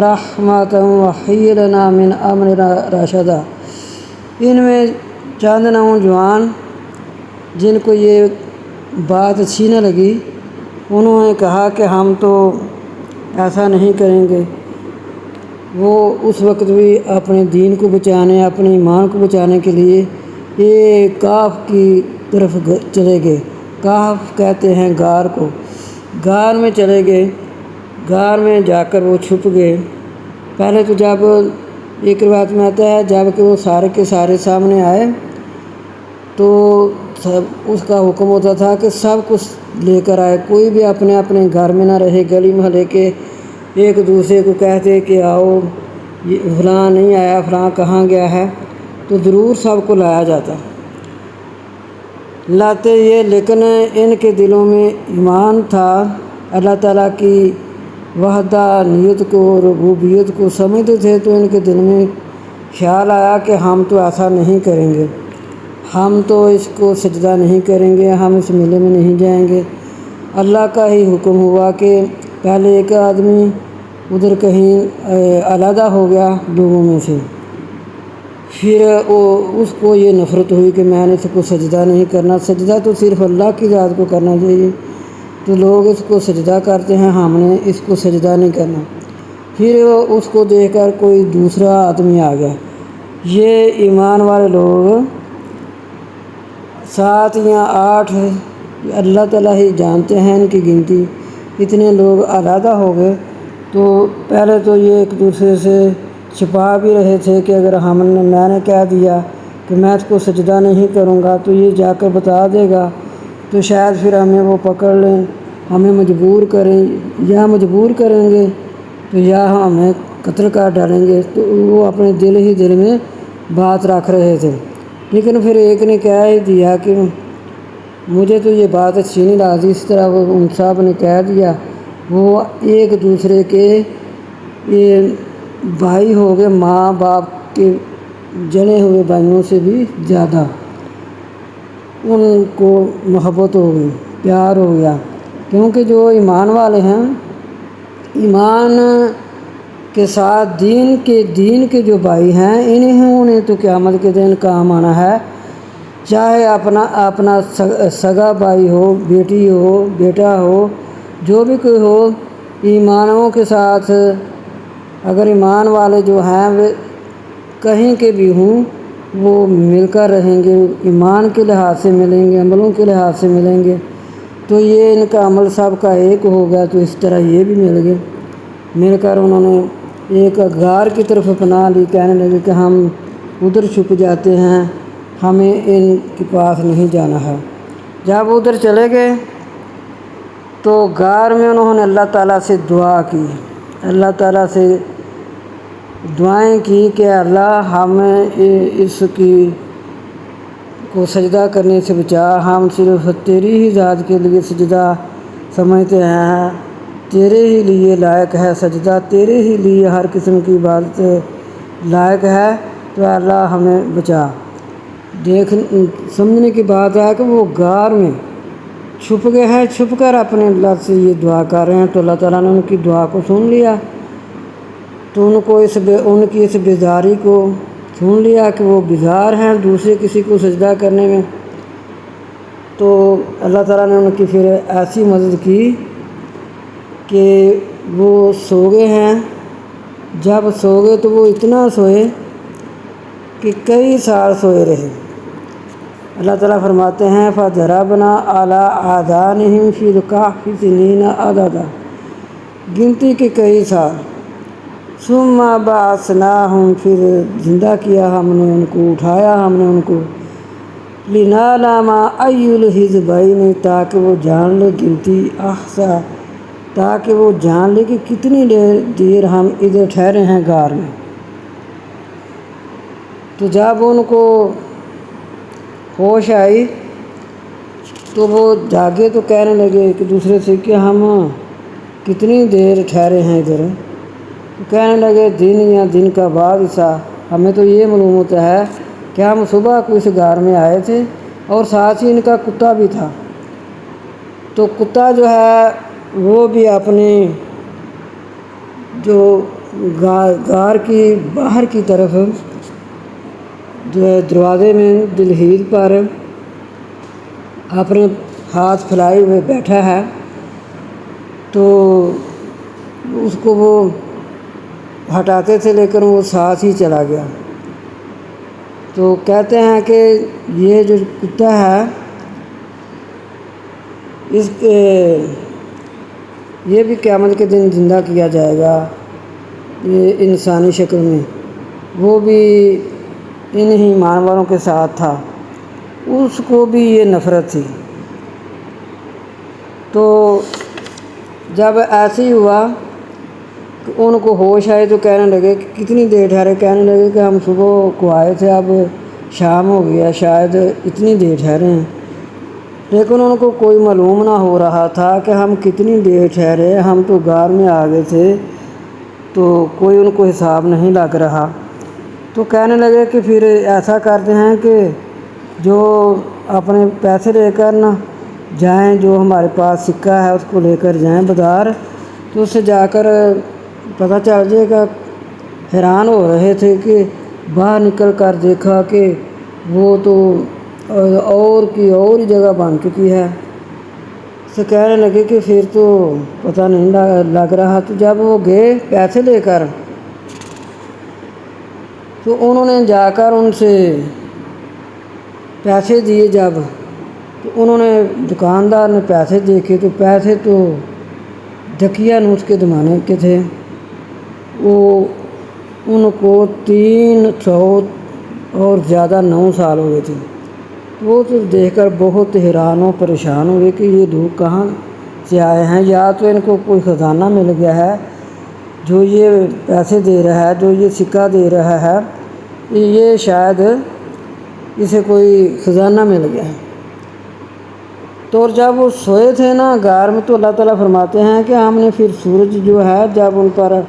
رحمۃ وہیئ لنا من امرنا رشدا۔ ان میں چند نوجوان جن کو یہ بات اچھی نہ لگی، انہوں نے کہا کہ ہم تو ایسا نہیں کریں گے۔ وہ اس وقت بھی اپنے دین کو بچانے، اپنے ایمان کو بچانے کے لیے ایک کہف کی طرف چلے گئے۔ کہف کہتے ہیں غار کو۔ غار میں چلے گئے، غار میں جا کر وہ چھپ گئے۔ پہلے تو جب ایک روایت میں آتا ہے جب کہ وہ سارے کے سارے سامنے آئے تو اس کا حکم ہوتا تھا کہ سب کچھ لے کر آئے، کوئی بھی اپنے اپنے گھر میں نہ رہے۔ گلی محلے کے ایک دوسرے کو کہتے کہ آؤ فلاں نہیں آیا، فلاں کہاں گیا ہے، تو ضرور سب کو لایا جاتا، لاتے یہ۔ لیکن ان کے دلوں میں ایمان تھا، اللہ تعالیٰ کی وحدانیت کو، ربوبیت کو سمجھتے تھے، تو ان کے دل میں خیال آیا کہ ہم تو ایسا نہیں کریں گے، ہم تو اس کو سجدہ نہیں کریں گے، ہم اس میلے میں نہیں جائیں گے۔ اللہ کا ہی حکم ہوا کہ پہلے ایک آدمی ادھر کہیں علیحدہ ہو گیا لوگوں میں سے، پھر اس کو یہ نفرت ہوئی کہ میں نے اس کو سجدہ نہیں کرنا، سجدہ تو صرف اللہ کی ذات کو کرنا چاہیے، تو لوگ اس کو سجدہ کرتے ہیں، ہم نے اس کو سجدہ نہیں کرنا۔ پھر اس کو دیکھ کر کوئی دوسرا آدمی آ گیا۔ یہ ایمان والے لوگ 7 یا 8 اللہ تعالیٰ ہی جانتے ہیں ان کی گنتی، اتنے لوگ علیحدہ ہو گئے۔ تو پہلے تو یہ ایک دوسرے سے چھپا بھی رہے تھے کہ اگر میں نے کہہ دیا کہ میں اس کو سجدہ نہیں کروں گا تو یہ جا کر بتا دے گا، تو شاید پھر ہمیں وہ پکڑ لیں، ہمیں مجبور کریں، یا مجبور کریں گے تو یا ہمیں قتل کر ڈالیں گے۔ تو وہ اپنے دل میں بات رکھ رہے تھے۔ لیکن پھر ایک نے کہہ ہی دیا کہ مجھے تو یہ بات اچھی نہیں لگتی، اس طرح وہ ان صاحب نے کہہ دیا۔ وہ ایک دوسرے کے یہ بھائی ہو گئے، ماں باپ کے جنے ہوئے بھائیوں سے بھی زیادہ ان کو محبت ہو گئی، پیار ہو گیا، کیونکہ جو ایمان والے ہیں، ایمان کے ساتھ دین کے جو بھائی ہیں انہیں تو قیامت کے دن کام آنا ہے، چاہے اپنا سگا بھائی ہو، بیٹی ہو، بیٹا ہو، جو بھی کوئی ہو، ایمانوں کے ساتھ اگر ایمان والے جو ہیں وہ کہیں کے بھی ہوں وہ مل کر رہیں گے، ایمان کے لحاظ سے ملیں گے، عملوں کے لحاظ سے ملیں گے۔ تو یہ ان کا عمل سب کا ایک ہو گیا، تو اس طرح یہ بھی مل گئے، مل کر انہوں نے ایک غار کی طرف پناہ لی، کہنے لگے کہ ہم ادھر چھپ جاتے ہیں، ہمیں ان کے پاس نہیں جانا ہے۔ جب ادھر چلے گئے تو غار میں انہوں نے اللہ تعالیٰ سے دعا کی، اللہ تعالیٰ سے دعائیں کی کہ اللہ ہمیں اس کی کو سجدہ کرنے سے بچا، ہم صرف تیری ہی ذات کے لیے سجدہ سمجھتے ہیں، تیرے ہی لیے لائق ہے سجدہ، تیرے ہی لیے ہر قسم کی عبادت لائق ہے، تو اللہ ہمیں بچا۔ سمجھنے کی بات ہے کہ وہ غار میں چھپ گئے ہیں، چھپ کر اپنے اللہ سے یہ دعا کر رہے ہیں، تو اللہ تعالیٰ نے ان کی دعا کو سن لیا، تو ان کی اس بیزاری کو سن لیا کہ وہ بیزار ہیں دوسرے کسی کو سجدہ کرنے میں۔ تو اللہ تعالیٰ نے ان کی پھر ایسی مدد کی کہ وہ سو گئے ہیں۔ جب سو گئے تو وہ اتنا سوئے کہ کئی سال سوئے رہے۔ اللہ تعالیٰ فرماتے ہیں فَضَرَبْنَا عَلَىٰ آذَانِهِمْ فِي الْكَهْفِ سِنِينَ عَدَدًا، گنتی کے کئی سال۔ ثُمَّ بَعَثْنَاهُمْ، پھر زندہ کیا ہم نے ان کو، اٹھایا ہم نے ان کو، لِنَعْلَمَ أَيُّ الْحِزْبَيْنِ، تاکہ وہ جان لے گنتی، احصیٰ، تاکہ وہ جان لے کہ کتنی دیر ہم ادھر ٹھہرے ہیں غار میں۔ تو جب ان کو ہوش آئی تو وہ جاگے تو کہنے لگے ایک دوسرے سے کہ ہم کتنی دیر ٹھہرے ہیں ادھر۔ تو کہنے لگے دن یا دن کا بعد حصہ، ہمیں تو یہ معلوم ہوتا ہے کہ ہم صبح کو اس غار میں آئے تھے اور ساتھ ہی ان کا کتا بھی تھا۔ تو کتا جو ہے وہ بھی اپنے جو غار کی باہر کی طرف جو ہے دروازے میں دلہیر پر اپنے ہاتھ پھیلائے ہوئے بیٹھا ہے، تو اس کو وہ ہٹاتے تھے لیکن وہ ساتھ ہی چلا گیا۔ تو کہتے ہیں کہ یہ جو کتا ہے اس کے یہ بھی قیامت کے دن زندہ کیا جائے گا، یہ انسانی شکل میں، وہ بھی انہی ایمان والوں کے ساتھ تھا، اس کو بھی یہ نفرت تھی۔ تو جب ایسے ہی ہوا کہ ان کو ہوش آئے تو کہنے لگے کہ کتنی دیر ٹھہرے، کہنے لگے کہ ہم صبح کو آئے تھے، اب شام ہو گیا، شاید اتنی دیر ٹھہرے ہیں۔ لیکن ان کو کوئی معلوم نہ ہو رہا تھا کہ ہم کتنی دیر ٹھہرے، ہم تو غار میں آ گئے تھے، تو کوئی ان کو حساب نہیں لگ رہا۔ تو کہنے لگے کہ پھر ایسا کرتے ہیں کہ جو اپنے پیسے لے کر نہ جائیں، جو ہمارے پاس سکہ ہے اس کو لے کر جائیں بازار، تو اس سے جا کر پتہ چل جائے گا۔ حیران ہو رہے تھے کہ باہر نکل کر دیکھا کہ وہ تو اور کی اور ہی جگہ بن چکی ہے۔ سے کہنے لگے کہ پھر تو پتہ نہیں لگ رہا۔ تو جب وہ گئے پیسے لے کر تو انہوں نے جا کر ان سے پیسے دیے، جب تو انہوں نے دکاندار نے پیسے دیکھے تو پیسے تو دقیانوس کے زمانے کے تھے، وہ ان کو 300 اور زیادہ 9 سال ہو گئے تھے۔ وہ تو دیکھ کر بہت حیران و پریشان ہوئے کہ یہ لوگ کہاں سے آئے ہیں، یا تو ان کو کوئی خزانہ مل گیا ہے جو یہ پیسے دے رہا ہے، جو یہ سکہ دے رہا ہے، یہ شاید اسے کوئی خزانہ مل گیا ہے۔ تو اور جب وہ سوئے تھے نا غار میں، تو اللہ تعالیٰ فرماتے ہیں کہ ہم نے پھر سورج جو ہے جب ان پر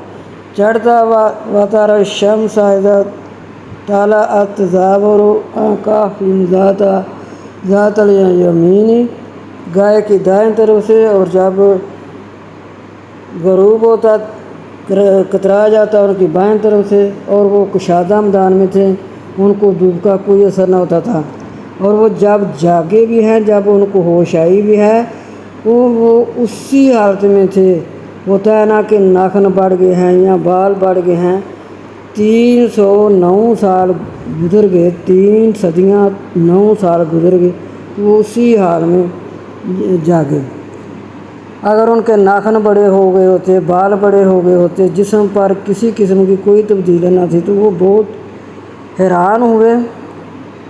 چڑھتا وَتَرَى الشَّمْسَ إِذَا طَلَعَتْ تَزَاوَرُ عَنْ كَهْفِهِمْ ذَاتَ الْيَمِينِ، گائے کی دائیں طرف سے، اور جب غروب ہوتا کترا جاتا ان کی بائیں طرف سے، اور وہ کشادہ میدان میں تھے، ان کو دھوپ کا کوئی اثر نہ ہوتا تھا۔ اور وہ جب جاگے بھی ہیں، جب ان کو ہوش آئی بھی ہے، وہ اسی حالت میں تھے۔ ہوتا ہے نا کہ ناخن بڑھ گئے ہیں یا بال بڑھ گئے ہیں۔ 309 سال گزر گئے، 3 صدیاں 9 سال گزر گئے، وہ اسی حال میں جاگے۔ اگر ان کے ناخن بڑے ہو گئے ہوتے، بال بڑے ہو گئے ہوتے، جسم پر کسی قسم کی کوئی تبدیلی نہ تھی، تو وہ بہت حیران ہوئے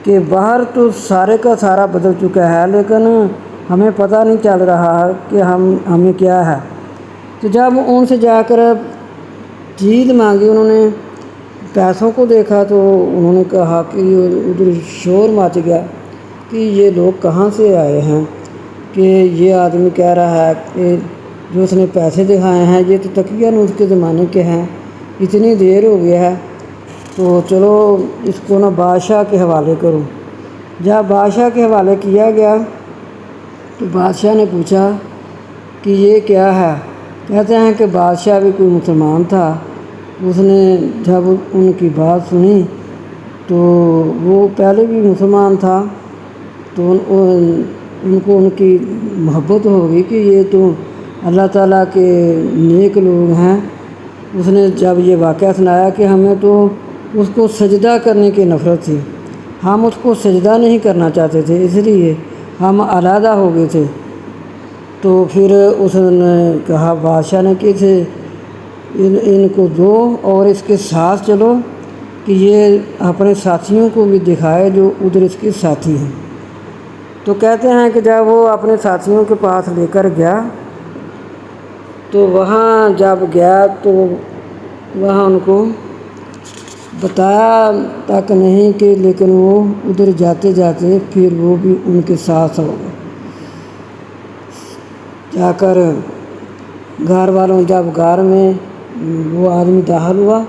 کہ باہر تو سارے کا سارا بدل چکا ہے، لیکن ہمیں پتہ نہیں چل رہا کہ ہمیں کیا ہے۔ تو جب ان سے جا کر چیز مانگی، انہوں نے پیسوں کو دیکھا تو انہوں نے کہا کہ ادھر شور مچ گیا کہ یہ لوگ کہاں سے آئے ہیں، کہ یہ آدمی کہہ رہا ہے کہ جو اس نے پیسے دکھائے ہیں یہ تو دقیانوس کے زمانے کے ہیں، اتنی دیر ہو گیا ہے، تو چلو اس کو نا بادشاہ کے حوالے کرو۔ جب بادشاہ کے حوالے کیا گیا تو بادشاہ نے پوچھا کہ یہ کیا ہے۔ کہتے ہیں کہ بادشاہ بھی کوئی مسلمان تھا، اس نے جب ان کی بات سنی تو وہ پہلے بھی مسلمان تھا، تو ان کو ان کی محبت ہوگی کہ یہ تو اللہ تعالیٰ کے نیک لوگ ہیں۔ اس نے جب یہ واقعہ سنایا کہ ہمیں تو اس کو سجدہ کرنے کی نفرت تھی، ہم اس کو سجدہ نہیں کرنا چاہتے تھے، اس لیے ہم علیحدہ ہو گئے تھے۔ تو پھر اس نے کہا بادشاہ نے کہ تھے ان کو دو اور اس کے ساتھ چلو کہ یہ اپنے ساتھیوں کو بھی دکھائے جو ادھر اس کے ساتھی ہیں۔ تو کہتے ہیں کہ جب وہ اپنے ساتھیوں کے پاس لے کر گیا تو وہاں جب گیا تو وہاں ان کو بتایا تک نہیں کہ لیکن وہ ادھر جاتے جاتے پھر وہ بھی ان کے ساتھ ہو گئے۔ جا کر گھر والوں جب گھر میں وہ آدمی داخل ہوا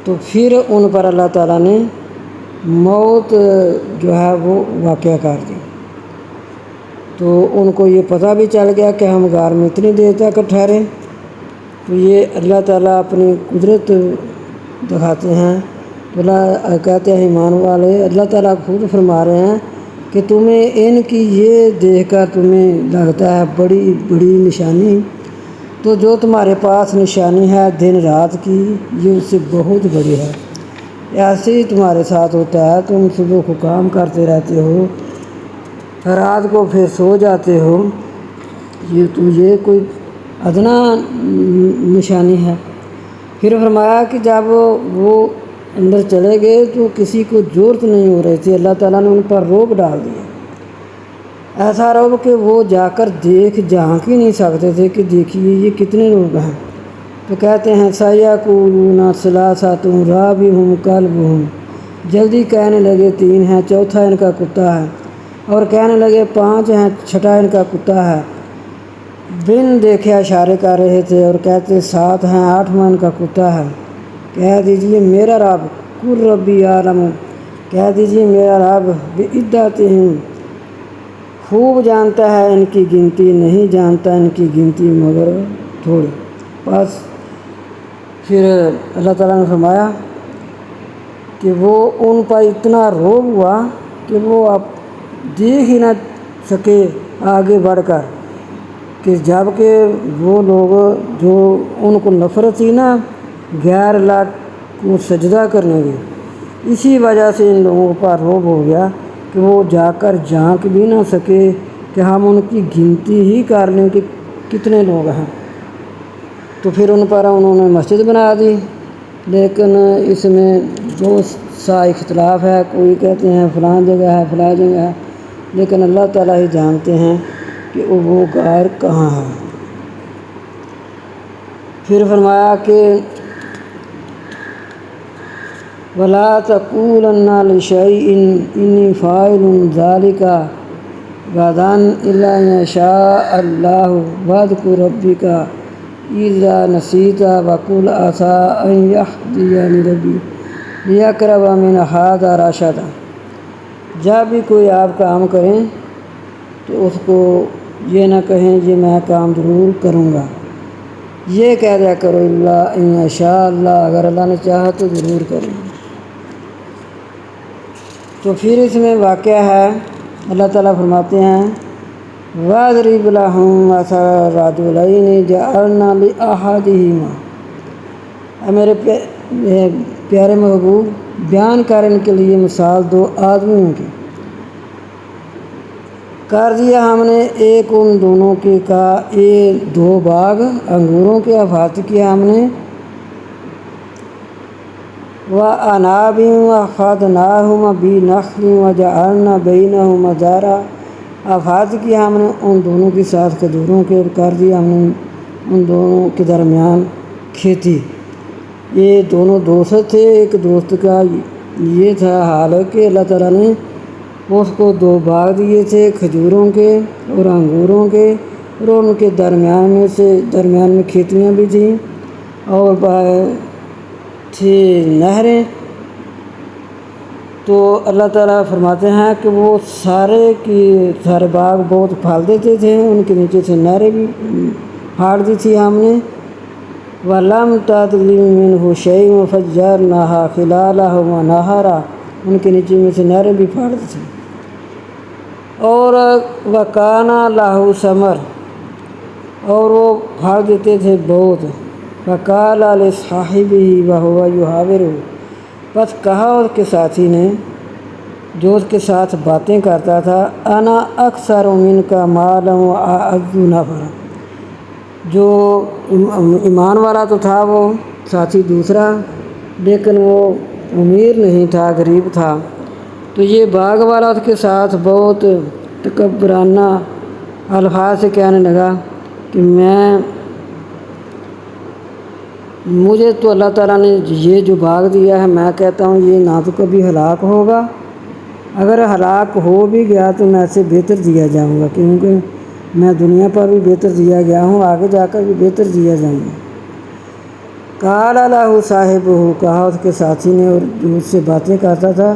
تو پھر ان پر اللہ تعالیٰ نے موت جو ہے وہ واقع کر دی۔ تو ان کو یہ پتہ بھی چل گیا کہ ہم غار میں اتنی دیر تک ٹھہرے۔ تو یہ اللہ تعالیٰ اپنی قدرت دکھاتے ہیں۔ تو اللہ کہتے ہیں ایمان والے، اللہ تعالیٰ خود فرما رہے ہیں کہ تمہیں ان کی یہ دیکھ کر تمہیں لگتا ہے بڑی بڑی نشانی، تو جو تمہارے پاس نشانی ہے دن رات کی یہ اس سے بہت بڑی ہے۔ ایسے ہی تمہارے ساتھ ہوتا ہے، تم صبح کو کام کرتے رہتے ہو، رات کو پھر سو جاتے ہو، یہ کوئی ادنا نشانی ہے۔ پھر فرمایا کہ جب وہ اندر چلے گئے تو کسی کو ضرورت نہیں ہو رہی تھی، اللہ تعالیٰ نے ان پر رعب ڈال دیا، ایسا رعب کہ وہ جا کر جھانک ہی نہیں سکتے تھے کہ دیکھیے یہ کتنے لوگ ہیں۔ تو کہتے ہیں سیقولون ثلاثۃ رابعہم کلبہم، جلدی کہنے لگے 3 ہیں، چوتھا ان کا کتا ہے، اور کہنے لگے 5 ہیں، چھٹا ان کا کتا ہے۔ بن دیکھے اشارے کر رہے تھے اور کہتے 7 ہیں، 8واں ان کا کتا ہے۔ کہہ دیجئے میرا رب قل ربی اعلم، کہہ دیجئے میرا رب بعدتہم، خوب جانتا ہے ان کی گنتی، نہیں جانتا ان کی گنتی مگر تھوڑی۔ بس پھر اللہ تعالیٰ نے فرمایا کہ وہ ان پر اتنا رعب ہوا کہ وہ اب دیکھ ہی نہ سکے آگے بڑھ کر، کہ جب کہ وہ لوگ جو ان کو نفرت تھی نا غیر اللہ کو سجدہ کرنے کی، اسی وجہ سے ان لوگوں پر رعب ہو گیا کہ وہ جا کر جھانک بھی نہ سکے کہ ہم ان کی گنتی ہی کر لیں کہ کتنے لوگ ہیں۔ تو پھر ان پر انہوں نے مسجد بنا دی، لیکن اس میں بہت سا اختلاف ہے، کوئی کہتے ہیں فلاں جگہ ہے فلاں جگہ ہے، لیکن اللہ تعالیٰ ہی جانتے ہیں کہ وہ غار کہاں ہے۔ پھر فرمایا کہ وَلَا تَقُولَنَّ لِشَيْءٍ إِنِّي فَاعِلٌ ذَلِكَ غَدًا إِلَّا أَن يَشَاءَ اللَّهُ وَاذْكُر رَّبَّكَ إِذَا نَسِيتَ وَقُلْ عَسَىٰ أَن يَهْدِيَنِ رَبِّي لِأَقْرَبَ مِنْ هَٰذَا رَشَدًا۔ جب بھی کوئی آپ کام کریں تو اس کو یہ نہ کہیں یہ میں کام ضرور کروں گا، یہ کہہ دیا کرو اللہ ان شاء اللہ، اگر اللہ نے چاہا تو ضرور کریں۔ تو پھر اس میں واقعہ ہے، اللہ تعالیٰ فرماتے ہیں وَاضْرِبْ لَهُم مَثَلَ الرَّجُلَيْنِ جَعَلْنَا لِأَحَدِهِمَا، اے میرے پیارے محبوب بیان کر ان کے لیے مثال 2 آدمیوں کی، کر دیا ہم نے ایک ان دونوں کے کا 2 باغ انگوروں کے، افات کیا ہم نے وَأَنَابٍ وَحَفَظْنَاهُمَا بِنَخْلٍ وَجَعَلْنَا بَيْنَهُمَا زَرْعًا، افات کیا ہم نے ان دونوں کے ساتھ کھجوروں کے، اور کر دیا ہم نے ان دونوں کے درمیان کھیتی۔ یہ دونوں دوست تھے، ایک دوست کا یہ تھا حال کہ اللہ تعالیٰ نے اس کو 2 باغ دیے تھے کھجوروں کے اور انگوروں کے، اور ان کے درمیان میں کھیتیاں بھی تھیں اور تھی نہریں۔ تو اللہ تعالیٰ فرماتے ہیں کہ وہ سارے باغ بہت پھل دیتے تھے، ان کے نیچے سے نہریں بھی پھاڑ دی تھی ہم نے، وَلَمْ تَظْلِم مِّنْهُ شَيْءٌ وَفَجَّرْنَاهَا خِلَالَهُمَا نَهَرًا، ان کے نیچے میں سے نہریں بھی پھاڑ دی تھی۔ اور وَكَانَ لَهُ ثَمَرٌ، اور وہ پھاڑ دیتے تھے بہت، فَقَالَ لِصَاحِبِهِ وَهُوَ يُحَاوِرُهُ، بس کہا اس کے ساتھی نے جو اس کے ساتھ باتیں کرتا تھا، انا اکثر من کا مالا و اعز نفرا۔ جو ایمان والا تو تھا وہ ساتھی دوسرا، لیکن وہ امیر نہیں تھا، غریب تھا۔ تو یہ باغ والا اس کے ساتھ بہت تکبرانہ الفاظ سے کہنے لگا کہ مجھے تو اللہ تعالیٰ نے یہ جو باغ دیا ہے، میں کہتا ہوں یہ نہ تو کبھی ہلاک ہوگا، اگر ہلاک ہو بھی گیا تو میں اسے بہتر دیا جاؤں گا، کیونکہ میں دنیا پر بھی بہتر دیا گیا ہوں، آگے جا کر بھی بہتر دیا جاؤں گا۔ قال له صاحبہ، کہا اس کے ساتھی نے اور جو اس سے باتیں کرتا تھا،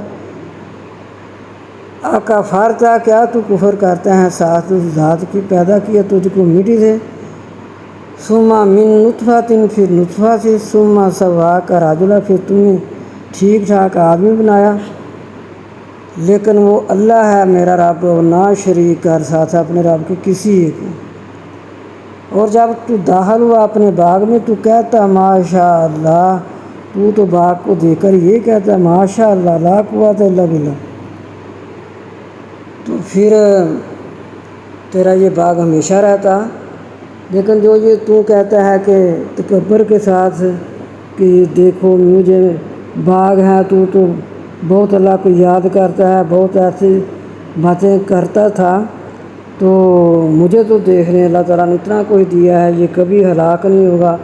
اکفرتا، کیا تو کفر کرتا ہے ساتھ اس ذات کی پیدا کیا تجھ کو مٹی سے، ثم من نطفۃ، پھر نطفہ سے، ثم سواک رجلا، پھر تمہیں ٹھیک ٹھاک آدمی بنایا۔ لیکن وہ اللہ ہے میرا رب، اور نہ شریک کر ساتھ اپنے رب کے کسی ایک کو۔ اور جب تو داخل ہوا اپنے باغ میں تو کہتا ماشاء اللہ، تو باغ کو دیکھ کر یہ کہتا ماشاء اللہ لا قوت الا باللہ، تو پھر تیرا یہ باغ ہمیشہ رہتا۔ لیکن جو یہ تو کہتا ہے کہ تکبر کے ساتھ کہ دیکھو مجھے باغ ہے، تو بہت اللہ کو یاد کرتا ہے، بہت ایسی باتیں کرتا تھا، تو مجھے تو دیکھ رہے ہیں اللہ تعالیٰ نے اتنا کچھ دیا ہے، یہ کبھی ہلاک نہیں ہوگا،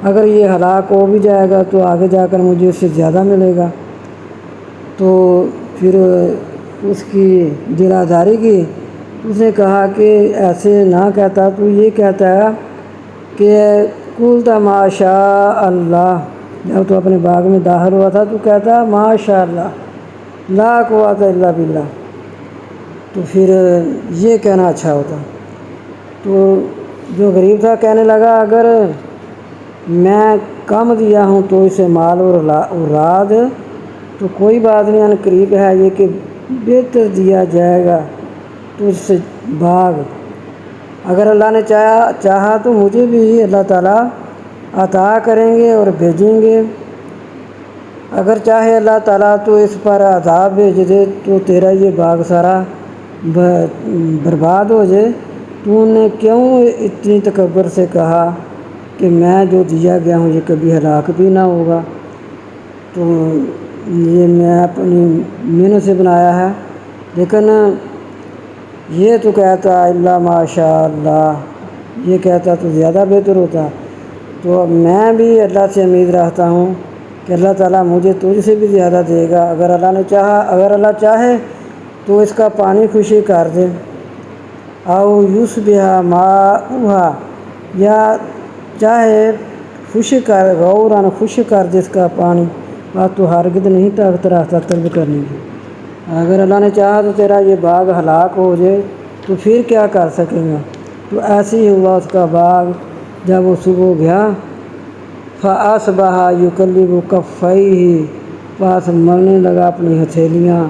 اگر یہ ہلاک ہو بھی جائے گا تو آگے جا کر مجھے اس سے زیادہ ملے گا۔ تو پھر اس کی دل آزاری کی، اس نے کہا کہ ایسے نہ کہتا، تو یہ کہتا ہے کہ قلت ماشاء اللہ، جب تو اپنے باغ میں داخل ہوا تھا تو کہتا ماشاء اللہ لا قوت الا باللہ، تو پھر یہ کہنا اچھا ہوتا۔ تو جو غریب تھا کہنے لگا اگر میں کم دیا ہوں تو اسے مال اور اولاد تو کوئی بات نہیں، ان قریب ہے یہ کہ بہتر دیا جائے گا تو اس سے باغ، اگر اللہ نے چاہا تو مجھے بھی اللہ تعالیٰ عطا کریں گے اور بھیجیں گے، اگر چاہے اللہ تعالیٰ تو اس پر عذاب بھیج دے تو تیرا یہ باغ سارا برباد ہو جائے۔ تو نے کیوں اتنی تکبر سے کہا کہ میں جو دیا گیا ہوں یہ کبھی ہلاک بھی نہ ہوگا، تو یہ میں اپنی محنت سے بنایا ہے، لیکن یہ تو کہتا اللہ ماشاء اللہ، یہ کہتا تو زیادہ بہتر ہوتا۔ تو میں بھی اللہ سے امید رکھتا ہوں کہ اللہ تعالیٰ مجھے تجھ سے بھی زیادہ دے گا، اگر اللہ چاہے تو اس کا پانی خشک کر دے، او یصبح ماؤہا، یا چاہے خشک کر، غوراً خشک کر دے اس کا پانی، بات تو ہرگز نہیں طاقت رکھتا طلب کرنے کی۔ اگر اللہ نے چاہا تو تیرا یہ باغ ہلاک ہو جائے تو پھر کیا کر سکیں گا۔ تو ایسے ہی ہوا اس کا باغ، جب وہ صبح گیا فَأَصْبَحَ يُقَلِّبُ كَفَّيْهِ، پاس مرنے لگا اپنی ہتھیلیاں،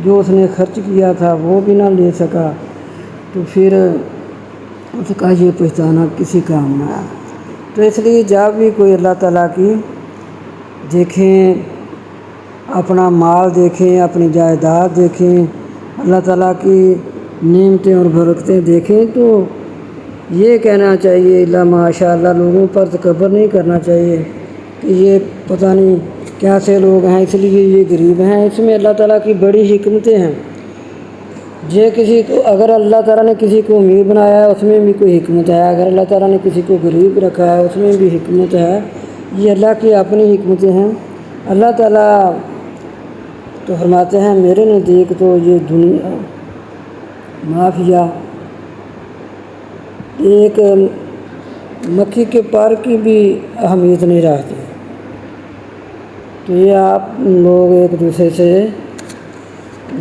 جو اس نے خرچ کیا تھا وہ بھی نہ لے سکا، تو پھر اس کا یہ پہچانا کسی کام نہ آیا۔ تو اس لیے جب بھی کوئی اللہ تعالیٰ کی دیکھیں، اپنا مال دیکھیں، اپنی جائیداد دیکھیں، اللہ تعالیٰ کی نعمتیں اور برکتیں دیکھیں تو یہ کہنا چاہیے اللہ ماشاء اللہ، لوگوں پر تکبر نہیں کرنا چاہیے کہ یہ پتہ نہیں کیسے لوگ ہیں اس لیے یہ غریب ہیں، اس میں اللہ تعالیٰ کی بڑی حکمتیں ہیں۔ کسی کو اگر اللہ تعالیٰ نے کسی کو امیر بنایا ہے اس میں بھی کوئی حکمت ہے، اگر اللہ تعالیٰ نے کسی کو غریب رکھا ہے اس میں بھی حکمت ہے، یہ اللہ کی اپنی حکمتیں ہیں۔ اللہ تعالیٰ تو فرماتے ہیں میرے نزدیک تو یہ دنیا مافیا ایک مکھی کے پر کی بھی اہمیت نہیں رکھتی، تو یہ آپ لوگ ایک دوسرے سے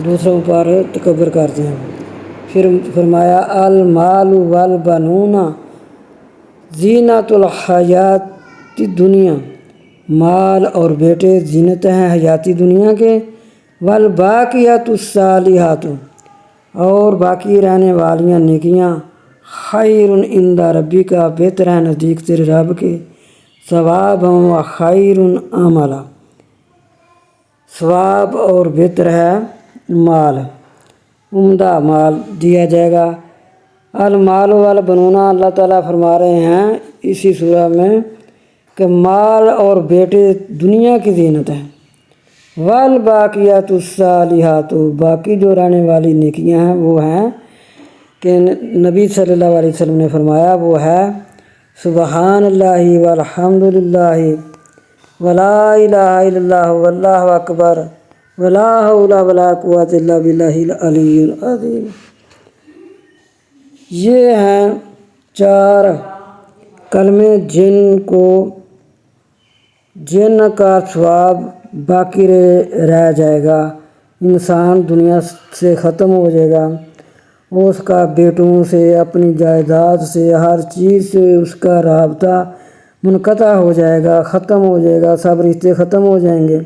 دوسروں پر تکبر کرتے ہیں۔ پھر فرمایا المال والبنون زینت الحیات الدنیا، مال اور بیٹے زینت ہیں حیاتی دنیا کے، والباقیات الصالحات، اور باقی رہنے والیاں نیکیاں، خیر عند ربک، بہتر ہے نزدیک تیرے رب کے، ثوابا و خیر عملا، ثواب اور بہتر ہے مال، عمدہ مال دیا جائے گا۔ المال والبنون، اللہ تعالیٰ فرما رہے ہیں اسی سورہ میں کہ مال اور بیٹے دنیا کی زینت ہے۔ والباقیات الصالحات، باقی جو رہنے والی نیکیاں ہیں وہ ہیں کہ نبی صلی اللہ علیہ وسلم نے فرمایا وہ ہے سبحان اللہ والحمد للہ ولا الہ الا اللہ واللہ اکبر ولا حول ولا قوت الا باللہ العلی العظیم۔ یہ ہیں 4 کلمے جن کا ثواب باقی رہ جائے گا۔ انسان دنیا سے ختم ہو جائے گا، اس کا بیٹوں سے، اپنی جائیداد سے، ہر چیز سے اس کا رابطہ منقطع ہو جائے گا، ختم ہو جائے گا، سب رشتے ختم ہو جائیں گے۔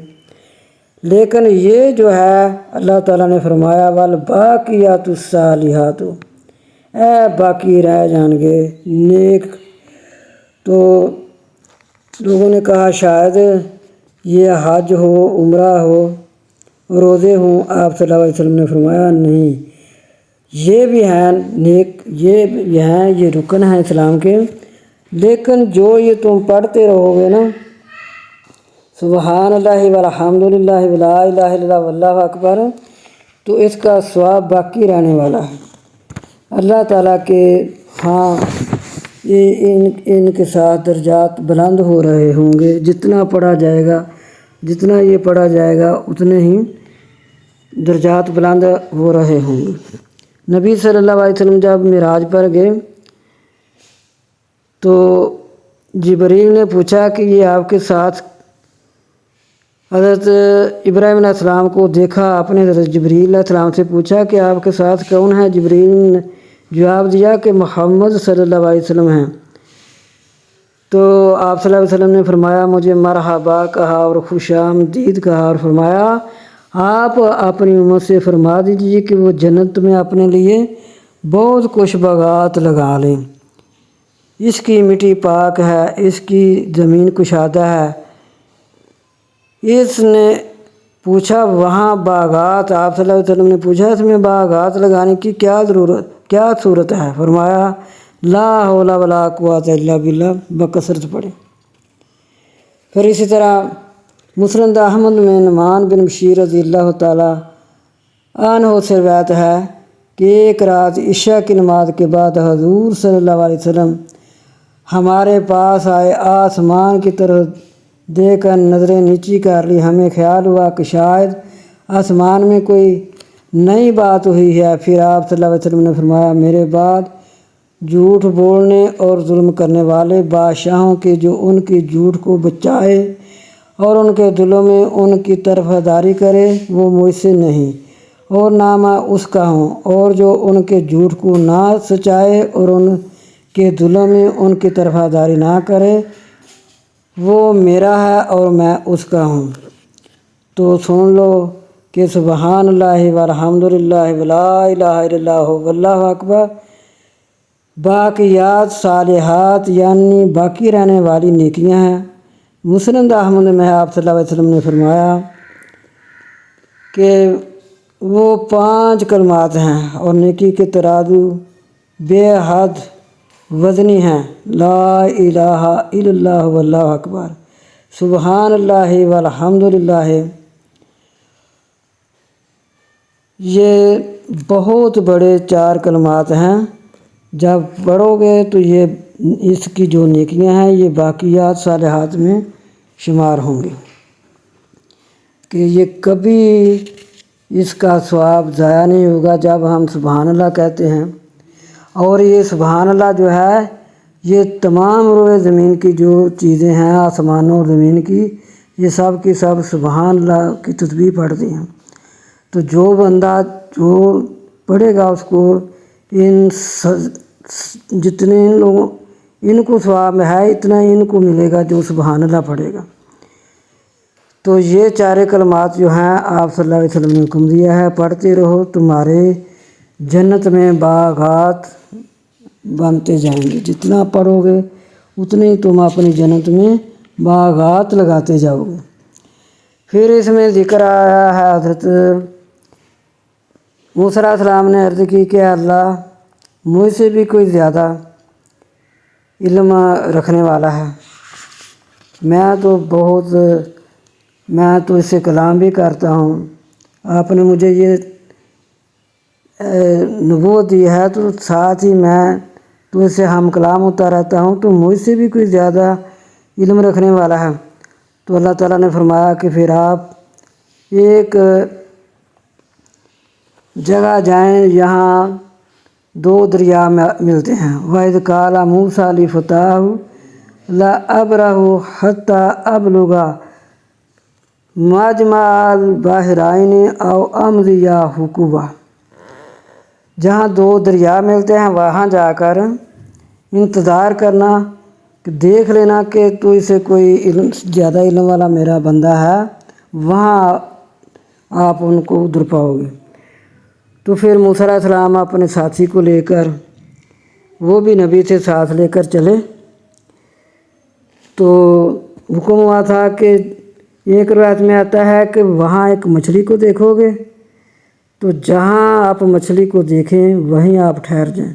لیکن یہ جو ہے اللہ تعالیٰ نے فرمایا والباقیات الصالحات، باقی رہ جائیں گے نیک۔ تو لوگوں نے کہا شاید یہ حج ہو، عمرہ ہو، روزے ہوں۔ آپ صلی اللہ علیہ وسلم نے فرمایا نہیں، یہ بھی ہیں نیک، یہ رکن ہیں اسلام کے، لیکن جو یہ تم پڑھتے رہو گے نا سبحان اللہ والحمد للہ ولا الہ الا اللہ واللہ اکبر، تو اس کا ثواب باقی رہنے والا ہے اللہ تعالیٰ کے ہاں۔ ان کے ساتھ درجات بلند ہو رہے ہوں گے، جتنا پڑھا جائے گا، جتنا یہ پڑھا جائے گا اتنے ہی درجات بلند ہو رہے ہوں گے۔ نبی صلی اللہ علیہ وسلم جب معراج پر گئے تو جبریل نے پوچھا کہ یہ آپ کے ساتھ، حضرت ابراہیم علیہ السلام کو دیکھا، آپ نے حضرت جبریل علیہ السلام سے پوچھا کہ آپ کے ساتھ کون ہے؟ جبریل نے جواب دیا کہ محمد صلی اللہ علیہ وسلم ہیں۔ تو آپ صلی اللہ علیہ وسلم نے فرمایا مجھے مرحبا کہا اور خوش آمدید کہا، اور فرمایا آپ اپنی امت سے فرما دیجیے کہ وہ جنت میں اپنے لیے بہت کچھ باغات لگا لیں، اس کی مٹی پاک ہے، اس کی زمین کشادہ ہے۔ اس نے پوچھا وہاں باغات، آپ صلی اللہ علیہ وسلم نے پوچھا اس میں باغات لگانے کی کیا صورت ہے؟ فرمایا لا حول ولا قوت الا باللہ، بکثرت پڑھے۔ پھر اسی طرح مسند احمد میں نعمان بن بشیر رضی اللہ تعالیٰ عنہ سے روایت ہے کہ ایک رات عشاء کی نماز کے بعد حضور صلی اللہ علیہ وسلم ہمارے پاس آئے، آسمان کی طرف دیکھ کر نظریں نیچی کر لی۔ ہمیں خیال ہوا کہ شاید آسمان میں کوئی نئی بات ہوئی ہے۔ پھر آپ صلی اللہ علیہ وسلم نے فرمایا میرے بعد جھوٹ بولنے اور ظلم کرنے والے بادشاہوں کے جو ان کی جھوٹ کو بچائے اور ان کے دلوں میں ان کی طرفداری کرے وہ مجھ سے نہیں، اور نہ میں اس کا ہوں، اور جو ان کے جھوٹ کو نہ سچائے اور ان کے دلوں میں ان کی طرفداری نہ کرے وہ میرا ہے اور میں اس کا ہوں۔ تو سن لو کہ سبحان اللہ والحمد للہ ولا الہ الا اللہ واللہ اکبر باقیات صالحات یعنی باقی رہنے والی نیکیاں ہیں۔ مسند احمد میں آپ صلی اللہ علیہ وسلم نے فرمایا کہ وہ 5 کلمات ہیں اور نیکی کے ترازو بے حد وزنی ہیں، لا الہ الا اللہ واللہ اکبر، سبحان اللہ والحمد للہ۔ یہ بہت بڑے 4 کلمات ہیں، جب پڑھو گے تو یہ اس کی جو نیکیاں ہیں یہ باقیات صالحات میں شمار ہوں گی، کہ یہ کبھی اس کا ثواب ضائع نہیں ہوگا جب ہم سبحان اللہ کہتے ہیں۔ اور یہ سبحان اللہ جو ہے یہ تمام روئے زمین کی جو چیزیں ہیں آسمانوں اور زمین کی، یہ سب کی سب سبحان اللہ کی تسبیح پڑھتی ہیں۔ تو جو بندہ جو پڑھے گا اس کو جتنے ان کو ثواب ہے اتنا ان کو ملے گا جو سبحان اللہ پڑھے گا۔ تو یہ 4 کلمات جو ہیں آپ صلی اللہ علیہ وسلم نے حکم دیا ہے پڑھتے رہو، تمہارے جنت میں باغات بنتے جائیں گے، جتنا پڑھو گے اتنے ہی تم اپنی جنت میں باغات لگاتے جاؤ گے۔ پھر اس میں ذکر آیا ہے حضرت موسیٰ علیہ السلام نے عرض کی کہ اللہ مجھ سے بھی کوئی زیادہ علم رکھنے والا ہے، میں تو اس سے کلام بھی کرتا ہوں، آپ نے مجھے یہ نبوت دی ہے تو ساتھ ہی میں تو اس سے ہم کلام ہوتا رہتا ہوں، تو مجھ سے بھی کوئی زیادہ علم رکھنے والا ہے۔ تو اللہ تعالیٰ نے فرمایا کہ پھر آپ ایک جگہ جائیں یہاں 2 دریا ملتے ہیں۔ وَإِذْ قَالَ مُوسَىٰ لِفَتَاهُ لَا أَبْرَحُ حَتَّىٰ أَبْلُغَ مَجْمَعَ الْبَحْرَيْنِ أَوْ أَمْضِيَ حُقُبًا، جہاں 2 دریا ملتے ہیں وہاں جا کر انتظار کرنا، کہ دیکھ لینا کہ تو اسے کوئی زیادہ علم والا میرا بندہ ہے، وہاں آپ ان کو ادھر پاؤ گے۔ تو پھر موسیٰ علیہ السلام اپنے ساتھی کو لے کر، وہ بھی نبی سے ساتھ لے کر چلے، تو حکم ہوا تھا کہ ایک روایت میں آتا ہے کہ وہاں ایک مچھلی کو دیکھو گے تو جہاں آپ مچھلی کو دیکھیں وہیں آپ ٹھہر جائیں۔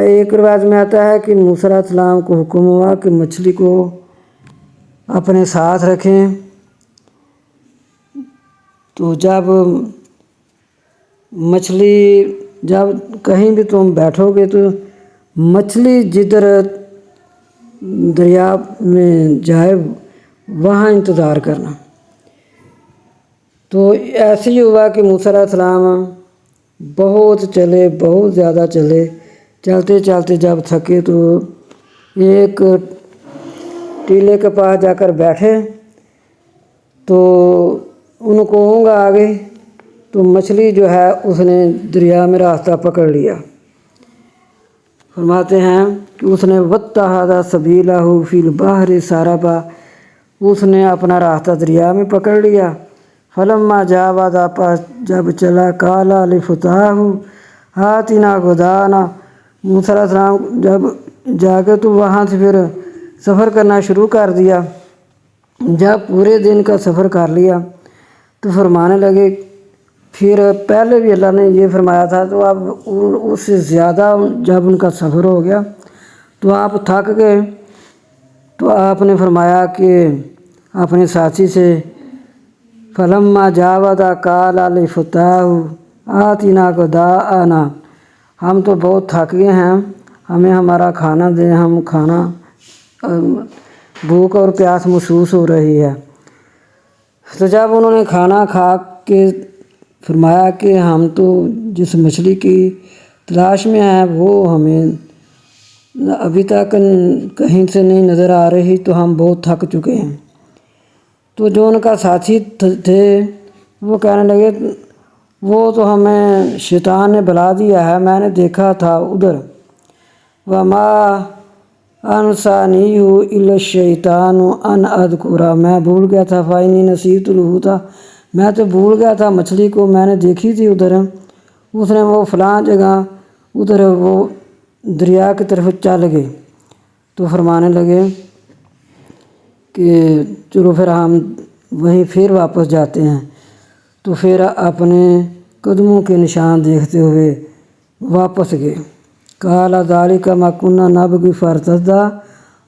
ایک روایت میں آتا ہے کہ موسیٰ علیہ السلام کو حکم ہوا کہ مچھلی کو اپنے ساتھ رکھیں، تو جب کہیں بھی تم بیٹھو گے تو مچھلی جدھر دریا میں جائے وہاں انتظار کرنا۔ تو ایسے ہی ہوا کہ موسیٰ علیہ السلام بہت چلے، بہت زیادہ چلے، چلتے چلتے جب تھکے تو ایک ٹیلے کے پاس جا کر بیٹھے، تو ان کو اونگ آ گئی، تو مچھلی جو ہے اس نے دریا میں راستہ پکڑ لیا۔ فرماتے ہیں کہ اس نے وَاتَّخَذَ سَبِيلَهُ فِي الْبَحْرِ سَرَبًا، اس نے اپنا راستہ دریا میں پکڑ لیا۔ فَلَمَّا جَاوَزَ، پس جب چلا، قَالَ لِفَتَاهُ آتِنَا غَدَاءَنَا، موسیٰ علیہ السلام جب جاگے تو وہاں سے پھر سفر کرنا شروع کر دیا۔ جب پورے دن کا سفر کر لیا تو فرمانے لگے، پھر پہلے بھی اللہ نے یہ فرمایا تھا، تو اب اس سے زیادہ جب ان کا سفر ہو گیا تو آپ تھک گئے، تو آپ نے فرمایا کہ اپنے ساتھی سے، فَلَمَّا جَاوَزَ قَالَ لِفَتَاهُ آتِنَا غَدَاءَنَا، ہم تو بہت تھک گئے ہیں، ہمیں ہمارا کھانا دیں، ہم کھانا بھوک اور پیاس محسوس ہو رہی ہے۔ تو جب انہوں نے کھانا کھا کے فرمایا کہ ہم تو جس مچھلی کی تلاش میں ہیں وہ ہمیں ابھی تک کہیں سے نہیں نظر آ رہی، تو ہم بہت تھک چکے ہیں۔ تو جو ان کا ساتھی تھے وہ کہنے لگے، وہ تو ہمیں شیطان نے بلا دیا ہے، میں نے دیکھا تھا ادھر، وَمَا أَنسَانِيهُ إِلَّا الشَّيْطَانُ أَنْ أَذْكُرَهُ، میں بھول گیا تھا، فَإِنِّي نَسِيتُ الْحُوتَ، میں تو بھول گیا تھا مچھلی کو، میں نے دیکھی تھی ادھر، اس نے وہ فلاں جگہ ادھر وہ دریا کی طرف چل گئے۔ تو فرمانے لگے کہ چلو پھر ہم وہیں پھر واپس جاتے ہیں۔ تو پھر اپنے قدموں کے نشان دیکھتے ہوئے واپس گئے۔ قَالَ ذَلِكَ مَا كُنَّا نَبْغِي فَارْتَدَّا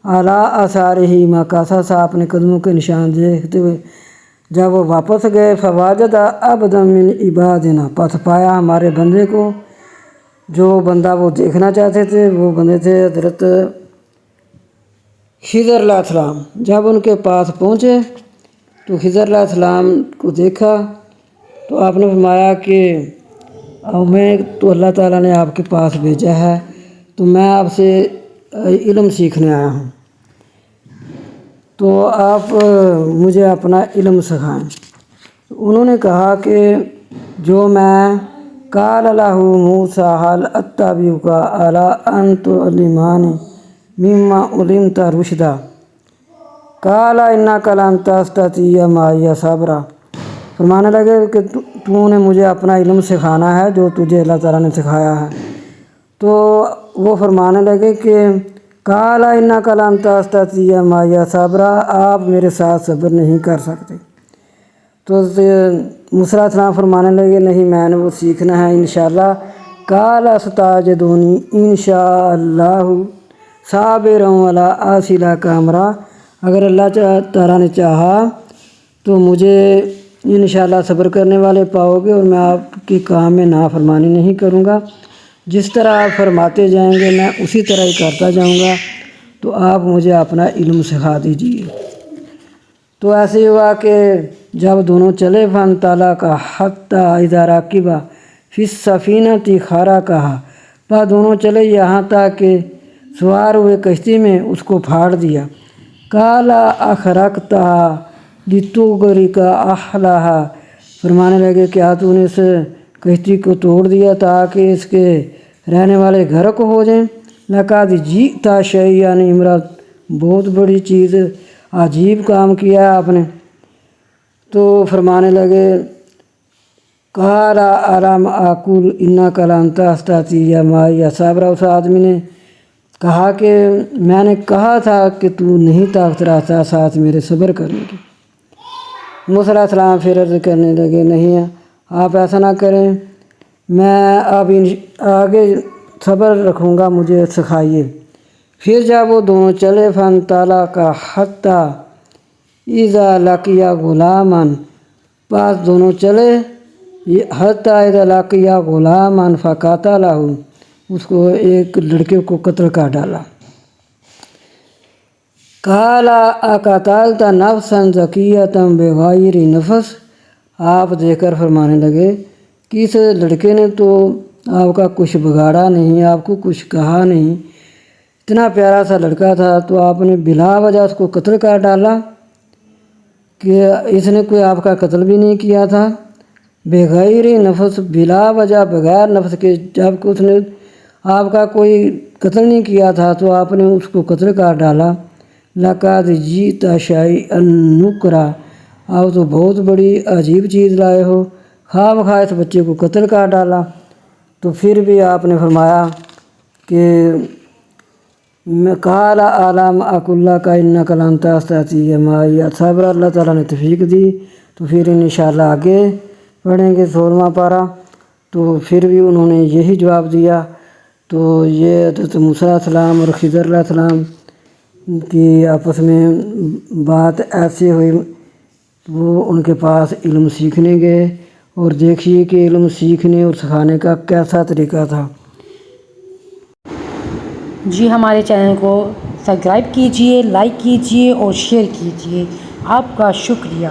عَلَىٰ آثَارِهِ مَا قَصَصَ، اپنے قدموں کے نشان دیکھتے ہوئے جب وہ واپس گئے، فَوَجَدَ عَبْدًا مِّنْ عِبَادِنَا، پس پایا ہمارے بندے کو، جو بندہ وہ دیکھنا چاہتے تھے، وہ بندے تھے حضرت خضر علیہ السلام۔ جب ان کے پاس پہنچے تو خضر علیہ السلام کو دیکھا تو آپ نے فرمایا کہ میں تو اللہ تعالیٰ نے آپ کے پاس بھیجا ہے، تو میں آپ سے علم سیکھنے آیا ہوں، تو آپ مجھے اپنا علم سکھائیں۔ انہوں نے کہا کہ جو میں قَالَ لَهُ مُوسَىٰ هَلْ أَتَّبِعُكَ عَلَىٰ أَن تُعَلِّمَنِي مِمَّا عُلِّمْتَ رُشْدًا قَالَ إِنَّكَ لَن تَسْتَطِيعَ مَعِيَ صَبْرًا، فرمانے لگے کہ تو نے مجھے اپنا علم سکھانا ہے جو تجھے اللہ تعالیٰ نے سکھایا ہے۔ تو وہ فرمانے لگے کہ کالا انک لن تستطیع معی صبرا، آپ میرے ساتھ صبر نہیں کر سکتے۔ تو موسیٰ علیہ السلام فرمانے لگے نہیں میں نے وہ سیکھنا ہے انشاءاللہ۔ کالا ستجدنی انشاءاللہ صابرا ولا اعصی لک امرا، اگر اللہ تعالیٰ نے چاہا تو مجھے انشاءاللہ صبر کرنے والے پاؤ گے، اور میں آپ کے کام میں نافرمانی نہیں کروں گا۔ جس طرح آپ فرماتے جائیں گے میں اسی طرح ہی کرتا جاؤں گا، تو آپ مجھے اپنا علم سکھا دیجیے۔ تو ایسے ہوا کہ جب دونوں چلے فانطلقا حتی اذا رکبا فی السفینۃ خرقہا، بس دونوں چلے یہاں تک کہ سوار ہوئے کشتی میں اس کو پھاڑ دیا۔ قال اخرقتہا لتغرق اہلہا، فرمانے لگے کیا تو نے اس کشتی کو توڑ دیا تاکہ اس کے رہنے والے غرق ہو جائیں؟ لقد جئت شیئا امرا، بہت بڑی چیز عجیب کام کیا ہے آپ نے۔ تو فرمانے لگے قال الم اقل انک لن تستطیع معی صبرا، اس آدمی نے کہا کہ میں نے کہا تھا کہ تو نہیں طاقت رکھتا ساتھ میرے صبر کرنے کی۔ موسیٰ علیہ السلام پھر عرض کرنے لگے نہیں آپ ایسا نہ کریں، میں اب آگے صبر رکھوں گا، مجھے سکھائیے۔ پھر جب وہ دونوں چلے فانطلقا حتی اذا لقیا غلاما، پاس دونوں چلے حتی اذا لقیا غلاما فقتلہ، اس کو ایک لڑکے کو قتل کر ڈالا۔ قال اقتلت نفسا زکیۃ بغیر نفس، آپ دیکھ کر فرمانے لگے کہ اس لڑکے نے تو آپ کا کچھ بگاڑا نہیں، آپ کو کچھ کہا نہیں، اتنا پیارا سا لڑکا تھا تو آپ نے بلا وجہ اس کو قتل کر ڈالا کہ اس نے کوئی آپ کا قتل بھی نہیں کیا تھا۔ بغیر نفس، بلا وجہ بغیر نفس کے، جب کہ اس نے آپ کا کوئی قتل نہیں کیا تھا تو آپ نے اس کو قتل کر ڈالا۔ لقد جئت شیئا نکرا، آپ تو بہت بڑی عجیب چیز لائے ہو، خواہ مخواہ اس بچے کو قتل کر ڈالا۔ تو پھر بھی آپ نے فرمایا کہ قال الم اقل لک انک لن تستطیع معی صبرا، اللہ تعالیٰ نے توفیق دی۔ تو پھر انشاءاللہ آگے پڑھیں گے 16واں پارہ۔ تو پھر بھی انہوں نے یہی جواب دیا۔ تو یہ حضرت موسیٰ علیہ السلام اور خضر علیہ السلام کی آپس میں بات ایسے ہوئی، وہ ان کے پاس علم سیکھنے گئے، اور دیکھیے کہ علم سیکھنے اور سکھانے کا کیسا طریقہ تھا۔ جی ہمارے چینل کو سبسکرائب کیجئے، لائک کیجئے اور شیئر کیجئے، آپ کا شکریہ۔